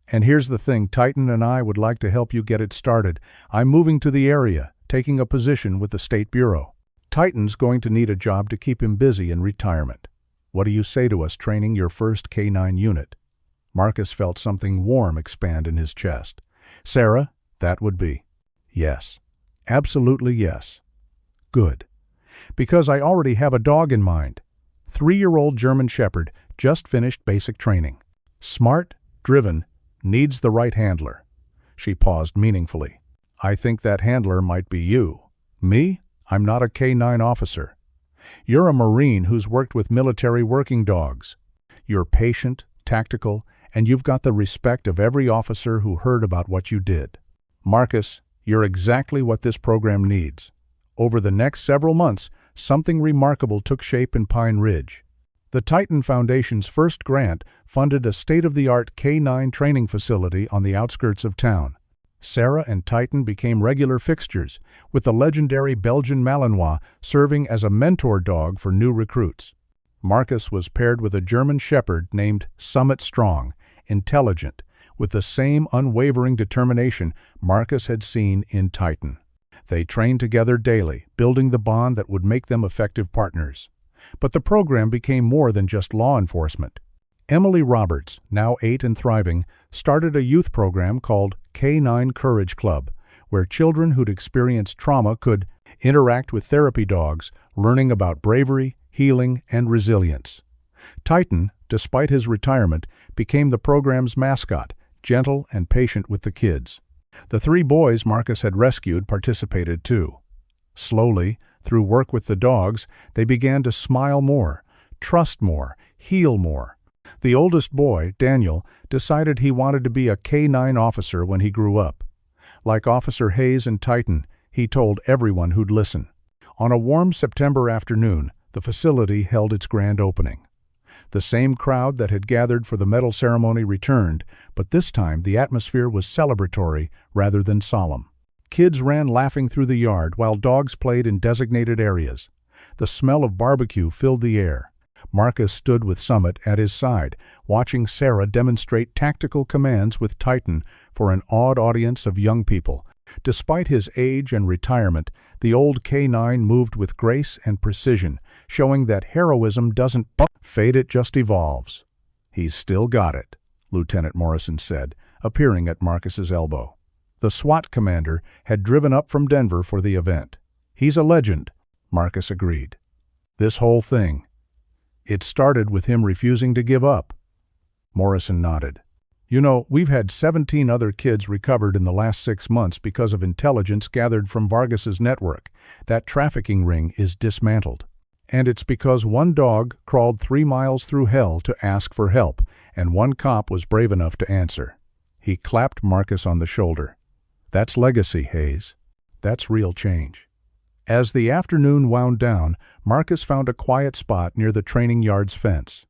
And here's the thing, Titan and I would like to help you get it started. I'm moving to the area, taking a position with the State Bureau. Titan's going to need a job to keep him busy in retirement. What do you say to us training your first K9 unit? Marcus felt something warm expand in his chest. Sarah, that would be. Yes. Absolutely yes. Good. Because I already have a dog in mind. 3-year-old German Shepherd, just finished basic training. Smart, driven, needs the right handler. She paused meaningfully. I think that handler might be you. Me? I'm not a K9 officer. You're a Marine who's worked with military working dogs. You're patient, tactical, and you've got the respect of every officer who heard about what you did. Marcus, you're exactly what this program needs. Over the next several months, something remarkable took shape in Pine Ridge. The Titan Foundation's first grant funded a state-of-the-art K9 training facility on the outskirts of town. Sarah and Titan became regular fixtures, with the legendary Belgian Malinois serving as a mentor dog for new recruits. Marcus was paired with a German Shepherd named Summit Strong, intelligent, with the same unwavering determination Marcus had seen in Titan. They trained together daily, building the bond that would make them effective partners. But the program became more than just law enforcement. Emily Roberts, now 8 and thriving, started a youth program called K9 Courage Club, where children who'd experienced trauma could interact with therapy dogs, learning about bravery, healing, and resilience. Titan, despite his retirement, became the program's mascot, gentle and patient with the kids. The 3 boys Marcus had rescued participated too. Slowly, through work with the dogs, they began to smile more, trust more, heal more. The oldest boy, Daniel, decided he wanted to be a K9 officer when he grew up. Like Officer Hayes and Titan, he told everyone who'd listen. On a warm September afternoon, the facility held its grand opening. The same crowd that had gathered for the medal ceremony returned, but this time the atmosphere was celebratory rather than solemn. Kids ran laughing through the yard while dogs played in designated areas. The smell of barbecue filled the air. Marcus stood with Summit at his side, watching Sarah demonstrate tactical commands with Titan for an awed audience of young people. Despite his age and retirement, the old K9 moved with grace and precision, showing that heroism doesn't fade, it just evolves. "He's still got it," Lieutenant Morrison said, appearing at Marcus's elbow. The SWAT commander had driven up from Denver for the event. "He's a legend," Marcus agreed. "This whole thing, it started with him refusing to give up." Morrison nodded. "You know, we've had 17 other kids recovered in the last 6 months because of intelligence gathered from Vargas's network. That trafficking ring is dismantled. And it's because one dog crawled 3 miles through hell to ask for help, and one cop was brave enough to answer." He clapped Marcus on the shoulder. "That's legacy, Hayes. That's real change." As the afternoon wound down, Marcus found a quiet spot near the training yard's fence.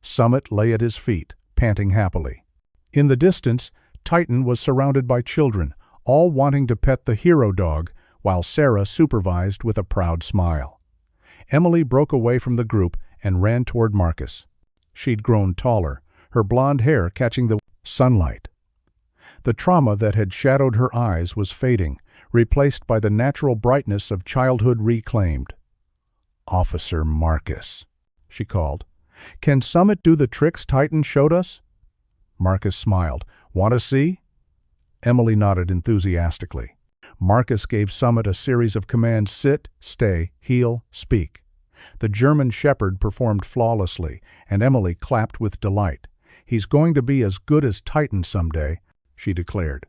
Summit lay at his feet, panting happily. In the distance, Titan was surrounded by children, all wanting to pet the hero dog, while Sarah supervised with a proud smile. Emily broke away from the group and ran toward Marcus. She'd grown taller, her blonde hair catching the sunlight. The trauma that had shadowed her eyes was fading, replaced by the natural brightness of childhood reclaimed. "Officer Marcus," she called. "Can Summit do the tricks Titan showed us?" Marcus smiled. "Want to see?" Emily nodded enthusiastically. Marcus gave Summit a series of commands: sit, stay, heel, speak. The German shepherd performed flawlessly, and Emily clapped with delight. "He's going to be as good as Titan someday," she declared.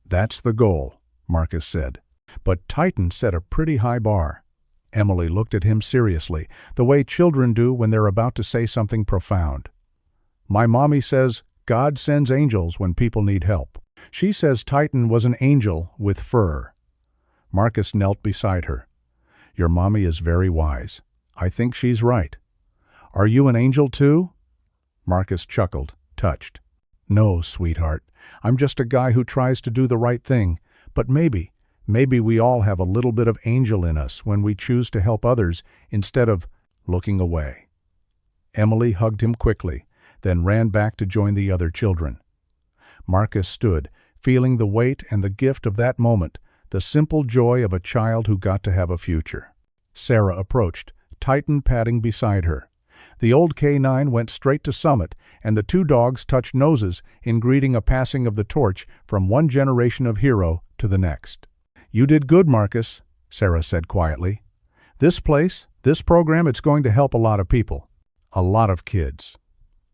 "That's the goal," Marcus said. "But Titan set a pretty high bar." Emily looked at him seriously, the way children do when they're about to say something profound. "My mommy says God sends angels when people need help. She says Titan was an angel with fur." Marcus knelt beside her. "Your mommy is very wise. I think she's right. Are you an angel too?" Marcus chuckled, touched. "No, sweetheart. I'm just a guy who tries to do the right thing. But maybe we all have a little bit of angel in us when we choose to help others instead of looking away." Emily hugged him quickly, then ran back to join the other children. Marcus stood, feeling the weight and the gift of that moment, the simple joy of a child who got to have a future. Sarah approached, Titan padding beside her. The old K9 went straight to Summit, and the 2 dogs touched noses in greeting a passing of the torch from one generation of hero to the next. "You did good, Marcus," Sarah said quietly. "This place, this program, it's going to help a lot of people. A lot of kids."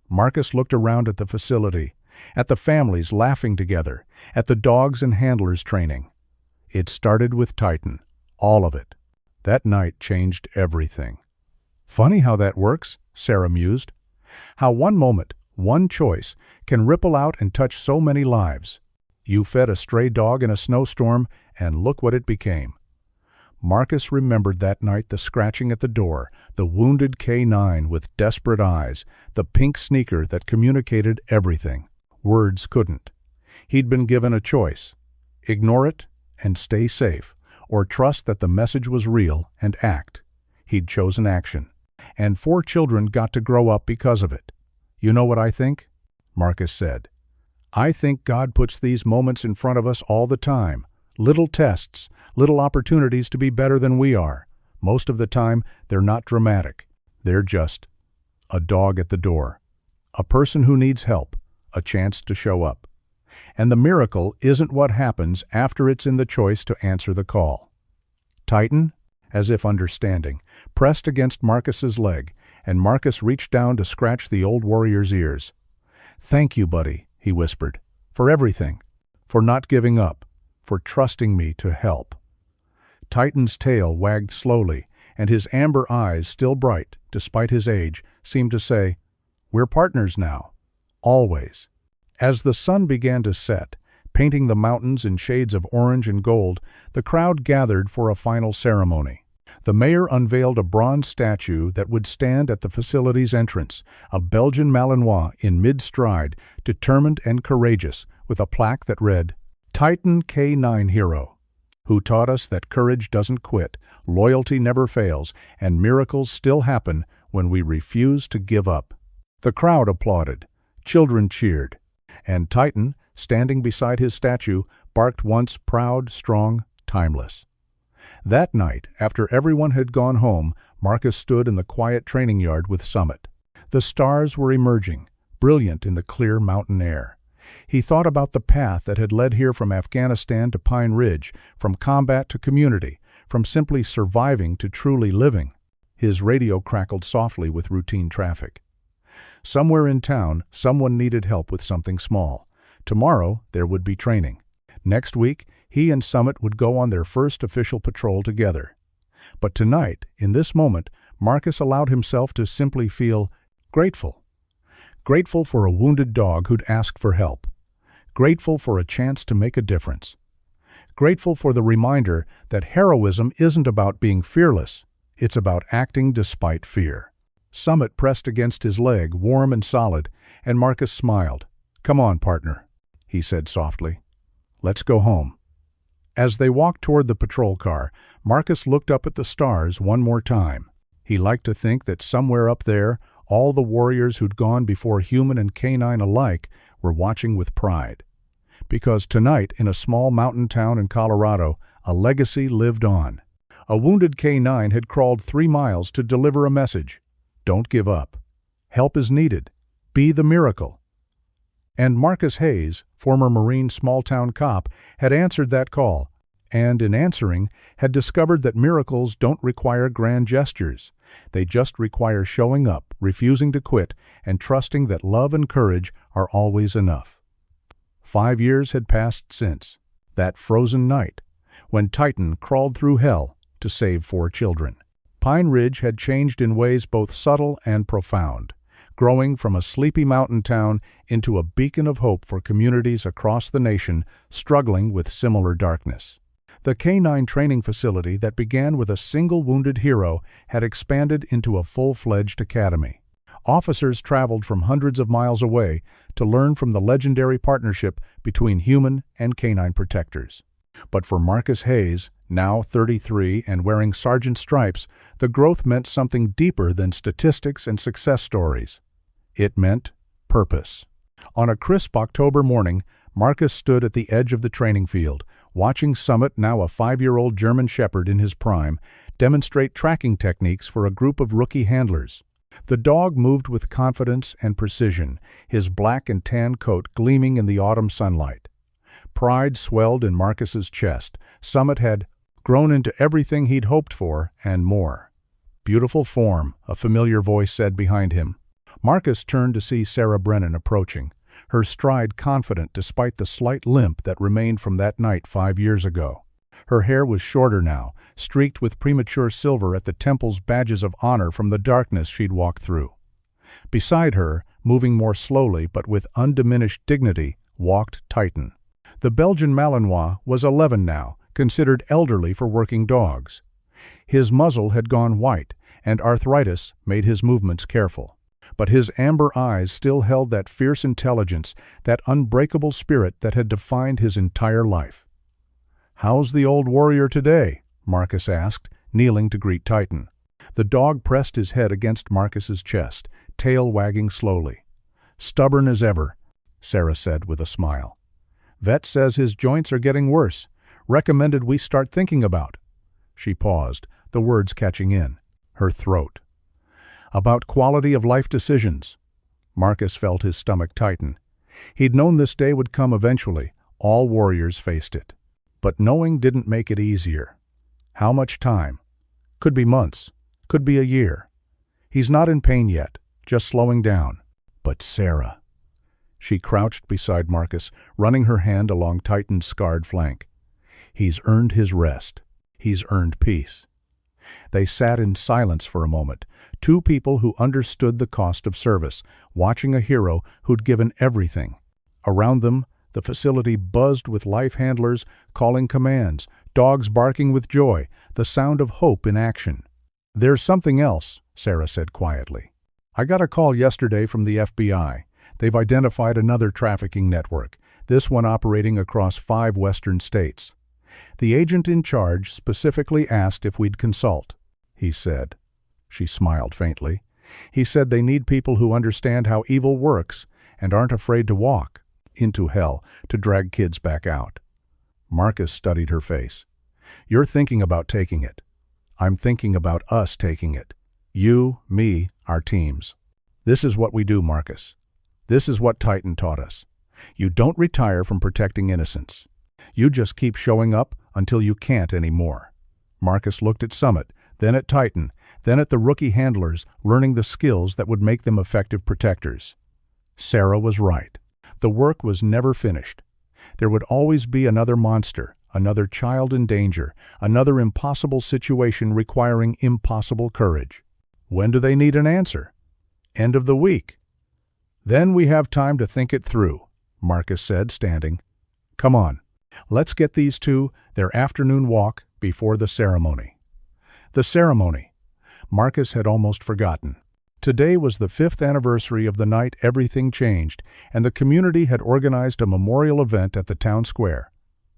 Marcus looked around at the facility, at the families laughing together, at the dogs and handlers training. It started with Titan, all of it. That night changed everything. "Funny how that works," Sarah mused. "How one moment, one choice, can ripple out and touch so many lives. You fed a stray dog in a snowstorm, and look what it became." Marcus remembered that night the scratching at the door, the wounded K9 with desperate eyes, the pink sneaker that communicated everything. Words couldn't. He'd been given a choice: ignore it and stay safe, or trust that the message was real and act. He'd chosen action. And 4 children got to grow up because of it. "You know what I think?" Marcus said. "I think God puts these moments in front of us all the time. Little tests, little opportunities to be better than we are. Most of the time, they're not dramatic. They're just a dog at the door, a person who needs help, a chance to show up. And the miracle isn't what happens after it's in the choice to answer the call." Titan, as if understanding, pressed against Marcus's leg, and Marcus reached down to scratch the old warrior's ears. "Thank you, buddy," he whispered, "for everything, for not giving up, for trusting me to help." Titan's tail wagged slowly, and his amber eyes, still bright despite his age, seemed to say, "We're partners now. Always." As the sun began to set, painting the mountains in shades of orange and gold, the crowd gathered for a final ceremony. The mayor unveiled a bronze statue that would stand at the facility's entrance, a Belgian Malinois in mid-stride, determined and courageous, with a plaque that read, "Titan K9 Hero, who taught us that courage doesn't quit, loyalty never fails, and miracles still happen when we refuse to give up." The crowd applauded, children cheered, and Titan, standing beside his statue, barked once, proud, strong, timeless. That night, after everyone had gone home, Marcus stood in the quiet training yard with Summit. The stars were emerging, brilliant in the clear mountain air. He thought about the path that had led here from Afghanistan to Pine Ridge, from combat to community, from simply surviving to truly living. His radio crackled softly with routine traffic. Somewhere in town, someone needed help with something small. Tomorrow, there would be training. Next week, he and Summit would go on their first official patrol together. But tonight, in this moment, Marcus allowed himself to simply feel grateful. Grateful for a wounded dog who'd asked for help. Grateful for a chance to make a difference. Grateful for the reminder that heroism isn't about being fearless. It's about acting despite fear. Summit pressed against his leg, warm and solid, and Marcus smiled. "Come on, partner," he said softly. "Let's go home." As they walked toward the patrol car, Marcus looked up at the stars one more time. He liked to think that somewhere up there, all the warriors who'd gone before human and canine alike were watching with pride. Because tonight, in a small mountain town in Colorado, a legacy lived on. A wounded K9 had crawled 3 miles to deliver a message. Don't give up. Help is needed. Be the miracle. And Marcus Hayes, former Marine small-town cop, had answered that call, and in answering, had discovered that miracles don't require grand gestures. They just require showing up, refusing to quit, and trusting that love and courage are always enough. 5 years had passed since that frozen night, when Titan crawled through hell to save 4 children. Pine Ridge had changed in ways both subtle and profound, growing from a sleepy mountain town into a beacon of hope for communities across the nation struggling with similar darkness. The K9 training facility that began with a single wounded hero had expanded into a full-fledged academy. Officers traveled from hundreds of miles away to learn from the legendary partnership between human and canine protectors. But for Marcus Hayes, now 33 and wearing sergeant stripes, the growth meant something deeper than statistics and success stories. It meant purpose. On a crisp October morning, Marcus stood at the edge of the training field, watching Summit, now a 5-year-old German Shepherd in his prime, demonstrate tracking techniques for a group of rookie handlers. The dog moved with confidence and precision, his black and tan coat gleaming in the autumn sunlight. Pride swelled in Marcus's chest. Summit had grown into everything he'd hoped for and more. "Beautiful form," a familiar voice said behind him. Marcus turned to see Sarah Brennan approaching, her stride confident despite the slight limp that remained from that night 5 years ago. Her hair was shorter now, streaked with premature silver at the temple's badges of honor from the darkness she'd walked through. Beside her, moving more slowly but with undiminished dignity, walked Titan. The Belgian Malinois was 11 now, considered elderly for working dogs. His muzzle had gone white, and arthritis made his movements careful. But his amber eyes still held that fierce intelligence, that unbreakable spirit that had defined his entire life. "How's the old warrior today?" Marcus asked, kneeling to greet Titan. The dog pressed his head against Marcus's chest, tail wagging slowly. "Stubborn as ever," Sarah said with a smile. "Vet says his joints are getting worse. Recommended we start thinking about." She paused, the words catching in her throat. "About quality of life decisions." Marcus felt his stomach tighten. He'd known this day would come eventually. All warriors faced it. But knowing didn't make it easier. How much time? Could be months. Could be a year. He's not in pain yet, just slowing down. But Sarah. She crouched beside Marcus, running her hand along Titan's scarred flank. He's earned his rest. He's earned peace. They sat in silence for a moment, 2 people who understood the cost of service, watching a hero who'd given everything. Around them, the facility buzzed with life handlers calling commands, dogs barking with joy, the sound of hope in action. "There's something else," Sarah said quietly. "I got a call yesterday from the FBI. They've identified another trafficking network, this one operating across 5 western states. The agent in charge specifically asked if we'd consult," he said. She smiled faintly. "He said they need people who understand how evil works and aren't afraid to walk into hell to drag kids back out." Marcus studied her face. "You're thinking about taking it. I'm thinking about us taking it. You, me, our teams. This is what we do, Marcus. This is what Titan taught us. You don't retire from protecting innocence. You just keep showing up until you can't anymore. Marcus looked at Summit, then at Titan, then at the rookie handlers, learning the skills that would make them effective protectors. Sarah was right. The work was never finished. There would always be another monster, another child in danger, another impossible situation requiring impossible courage. When do they need an answer? End of the week. Then we have time to think it through, Marcus said, standing. Come on, let's get these two their afternoon walk before the ceremony. The ceremony. Marcus had almost forgotten. Today was the 5th anniversary of the night everything changed, and the community had organized a memorial event at the town square.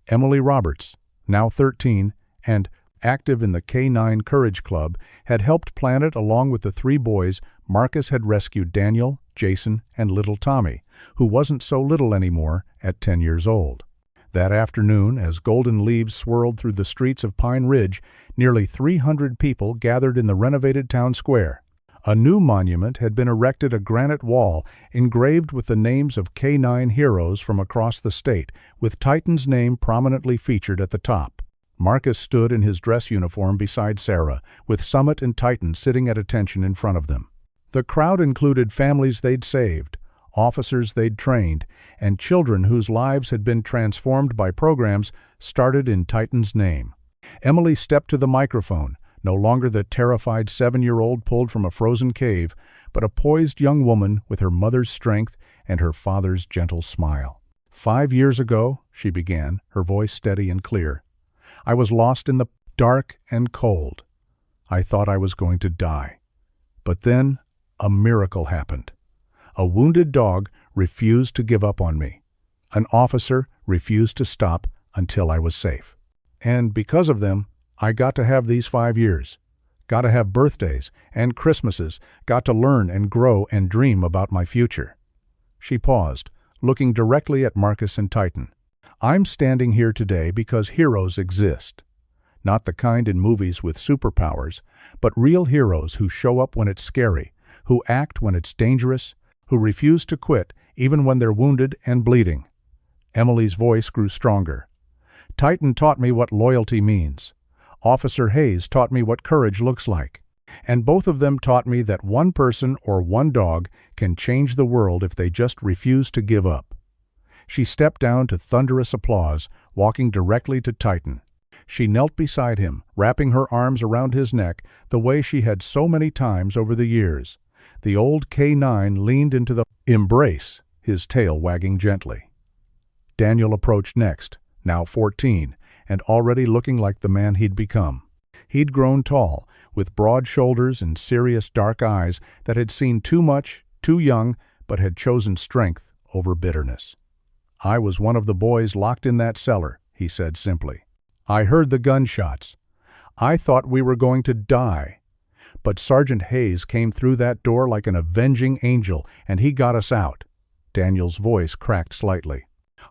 Emily Roberts, now 13, and active in the K9 Courage Club, had helped plan it along with the 3 boys. Marcus had rescued Daniel, Jason, and little Tommy, who wasn't so little anymore at 10 years old. That afternoon, as golden leaves swirled through the streets of Pine Ridge, nearly 300 people gathered in the renovated town square. A new monument had been erected, a granite wall engraved with the names of K9 heroes from across the state, with Titan's name prominently featured at the top. Marcus stood in his dress uniform beside Sarah, with Summit and Titan sitting at attention in front of them. The crowd included families they'd saved, officers they'd trained, and children whose lives had been transformed by programs started in Titan's name. Emily stepped to the microphone, no longer the terrified 7-year-old pulled from a frozen cave, but a poised young woman with her mother's strength and her father's gentle smile. 5 years ago, she began, her voice steady and clear, I was lost in the dark and cold. I thought I was going to die. But then a miracle happened. A wounded dog refused to give up on me. An officer refused to stop until I was safe. And because of them, I got to have these 5 years. Got to have birthdays and Christmases, got to learn and grow and dream about my future. She paused, looking directly at Marcus and Titan. I'm standing here today because heroes exist. Not the kind in movies with superpowers, but real heroes who show up when it's scary, who act when it's dangerous, who refuse to quit even when they're wounded and bleeding. Emily's voice grew stronger. Titan taught me what loyalty means. Officer Hayes taught me what courage looks like. And both of them taught me that one person or one dog can change the world if they just refuse to give up. She stepped down to thunderous applause, walking directly to Titan. She knelt beside him, wrapping her arms around his neck the way she had so many times over the years. The old K9 leaned into the embrace, his tail wagging gently. Daniel approached next, now 14, and already looking like the man he'd become. He'd grown tall, with broad shoulders and serious dark eyes that had seen too much, too young, but had chosen strength over bitterness. I was one of the boys locked in that cellar, he said simply. I heard the gunshots. I thought we were going to die. But Sergeant Hayes came through that door like an avenging angel, and he got us out. Daniel's voice cracked slightly.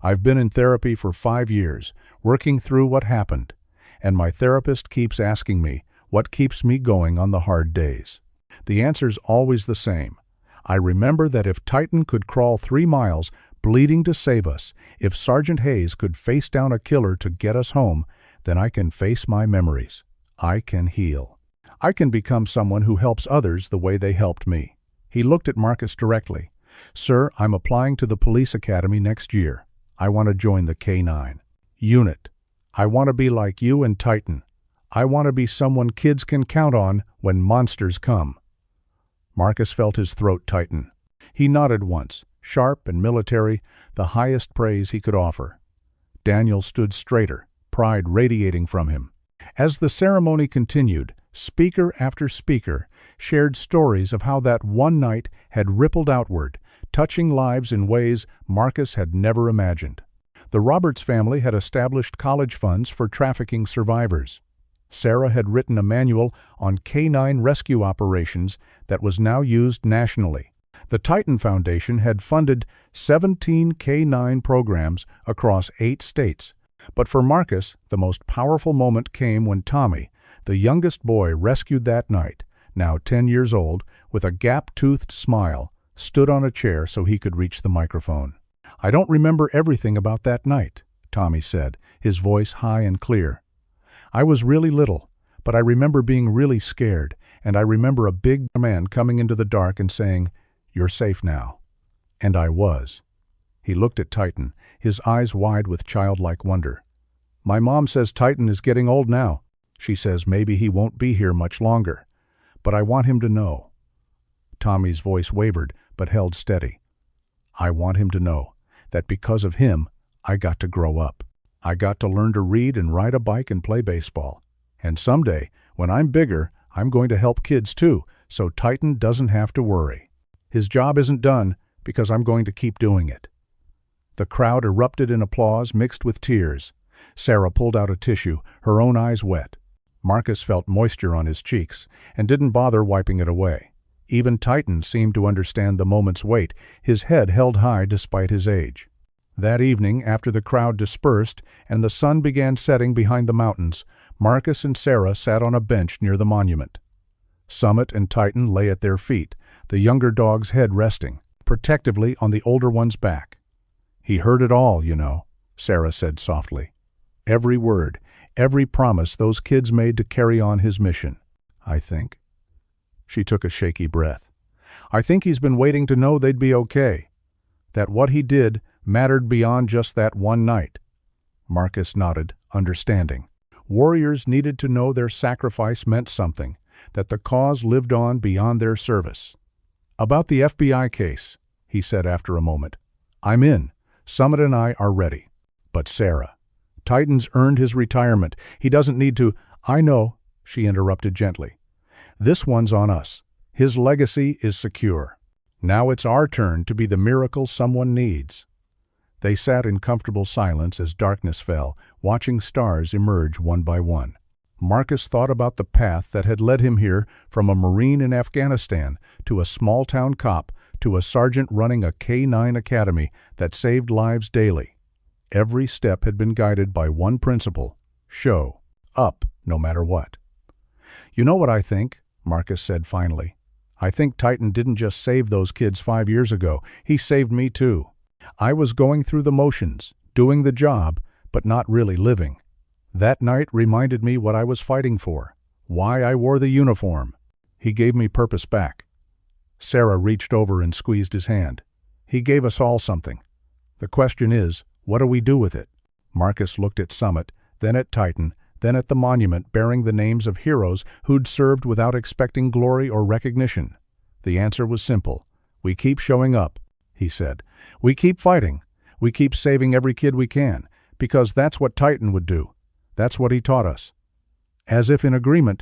I've been in therapy for 5 years, working through what happened, and my therapist keeps asking me what keeps me going on the hard days. The answer's always the same. I remember that if Titan could crawl 3 miles, bleeding to save us, if Sergeant Hayes could face down a killer to get us home, then I can face my memories. I can heal. I can become someone who helps others the way they helped me. He looked at Marcus directly. Sir, I'm applying to the police academy next year. I want to join the K9 unit. I want to be like you and Titan. I want to be someone kids can count on when monsters come. Marcus felt his throat tighten. He nodded once, sharp and military, the highest praise he could offer. Daniel stood straighter, pride radiating from him. As the ceremony continued, speaker after speaker shared stories of how that one night had rippled outward, touching lives in ways Marcus had never imagined. The Roberts family had established college funds for trafficking survivors. Sarah had written a manual on K9 rescue operations that was now used nationally. The Titan Foundation had funded 17 K9 programs across 8 states. But for Marcus, the most powerful moment came when Tommy, the youngest boy rescued that night, now 10 years old, with a gap-toothed smile, stood on a chair so he could reach the microphone. "I don't remember everything about that night," Tommy said, his voice high and clear. "I was really little, but I remember being really scared, and I remember a big man coming into the dark and saying, 'You're safe now.' And I was." He looked at Titan, his eyes wide with childlike wonder. "My mom says Titan is getting old now. She says maybe he won't be here much longer. But I want him to know." Tommy's voice wavered, but held steady. "I want him to know that because of him, I got to grow up. I got to learn to read and ride a bike and play baseball. And someday, when I'm bigger, I'm going to help kids too, so Titan doesn't have to worry. His job isn't done because I'm going to keep doing it." The crowd erupted in applause mixed with tears. Sarah pulled out a tissue, her own eyes wet. Marcus felt moisture on his cheeks and didn't bother wiping it away. Even Titan seemed to understand the moment's weight, his head held high despite his age. That evening, after the crowd dispersed and the sun began setting behind the mountains, Marcus and Sarah sat on a bench near the monument. Summit and Titan lay at their feet, the younger dog's head resting, protectively on the older one's back. "He heard it all, you know," Sarah said softly. "Every word, every promise those kids made to carry on his mission, I think." She took a shaky breath. "I think he's been waiting to know they'd be okay. That what he did mattered beyond just that one night." Marcus nodded, understanding. Warriors needed to know their sacrifice meant something, that the cause lived on beyond their service. "About the FBI case," he said after a moment. "I'm in. Summit and I are ready. But Sarah, Titan's earned his retirement. He doesn't need to—" "I know," she interrupted gently. "This one's on us. His legacy is secure. Now it's our turn to be the miracle someone needs." They sat in comfortable silence as darkness fell, watching stars emerge one by one. Marcus thought about the path that had led him here, from a Marine in Afghanistan to a small-town cop to a sergeant running a K-9 academy that saved lives daily. Every step had been guided by one principle: show up no matter what. "You know what I think?" Marcus said finally. "I think Titan didn't just save those kids 5 years ago. He saved me too. I was going through the motions, doing the job, but not really living. That night reminded me what I was fighting for, why I wore the uniform. He gave me purpose back." Sarah reached over and squeezed his hand. "He gave us all something. The question is, what do we do with it?" Marcus looked at Summit, then at Titan, then at the monument bearing the names of heroes who'd served without expecting glory or recognition. The answer was simple. "We keep showing up," he said. "We keep fighting. We keep saving every kid we can, because that's what Titan would do. That's what he taught us." As if in agreement,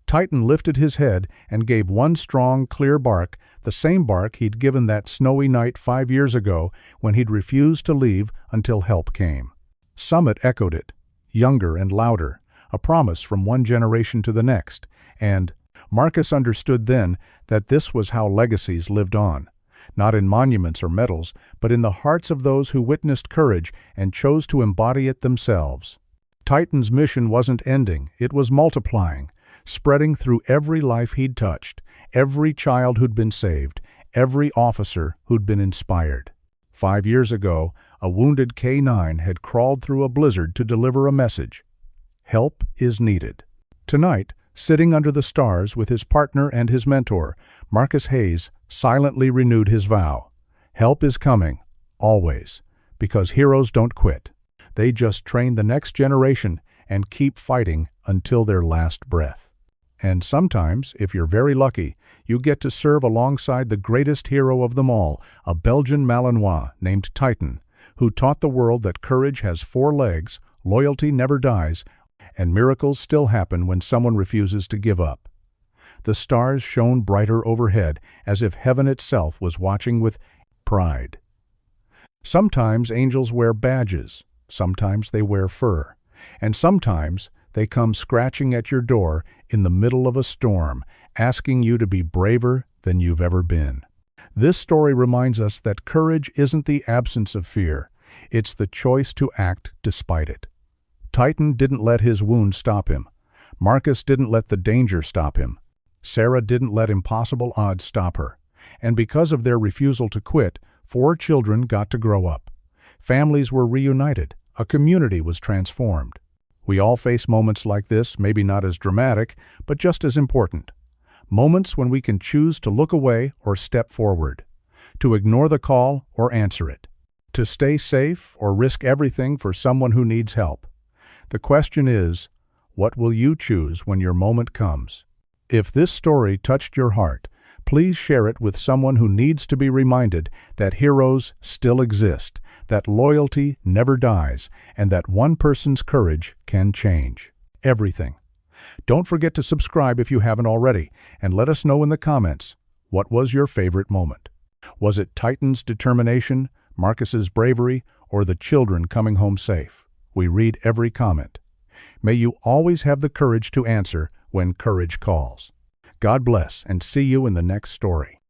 Titan lifted his head and gave one strong, clear bark, the same bark he'd given that snowy night 5 years ago when he'd refused to leave until help came. Summit echoed it, younger and louder, a promise from one generation to the next, and Marcus understood then that this was how legacies lived on, not in monuments or medals, but in the hearts of those who witnessed courage and chose to embody it themselves. Titan's mission wasn't ending, it was multiplying, spreading through every life he'd touched, every child who'd been saved, every officer who'd been inspired. 5 years ago, a wounded K-9 had crawled through a blizzard to deliver a message. Help is needed. Tonight, sitting under the stars with his partner and his mentor, Marcus Hayes silently renewed his vow. Help is coming, always, because heroes don't quit. They just train the next generation and keep fighting until their last breath. And sometimes, if you're very lucky, you get to serve alongside the greatest hero of them all, a Belgian Malinois named Titan, who taught the world that courage has 4 legs, loyalty never dies, and miracles still happen when someone refuses to give up. The stars shone brighter overhead, as if heaven itself was watching with pride. Sometimes angels wear badges, sometimes they wear fur, and sometimes they come scratching at your door in the middle of a storm, asking you to be braver than you've ever been. This story reminds us that courage isn't the absence of fear, it's the choice to act despite it. Titan didn't let his wound stop him. Marcus didn't let the danger stop him. Sarah didn't let impossible odds stop her. And because of their refusal to quit, 4 children got to grow up. Families were reunited. A community was transformed. We all face moments like this, maybe not as dramatic, but just as important. Moments when we can choose to look away or step forward, to ignore the call or answer it, to stay safe or risk everything for someone who needs help. The question is, what will you choose when your moment comes? If this story touched your heart, please share it with someone who needs to be reminded that heroes still exist, that loyalty never dies, and that one person's courage can change everything. Don't forget to subscribe if you haven't already, and let us know in the comments, what was your favorite moment? Was it Titan's determination, Marcus's bravery, or the children coming home safe? We read every comment. May you always have the courage to answer when courage calls. God bless, and see you in the next story.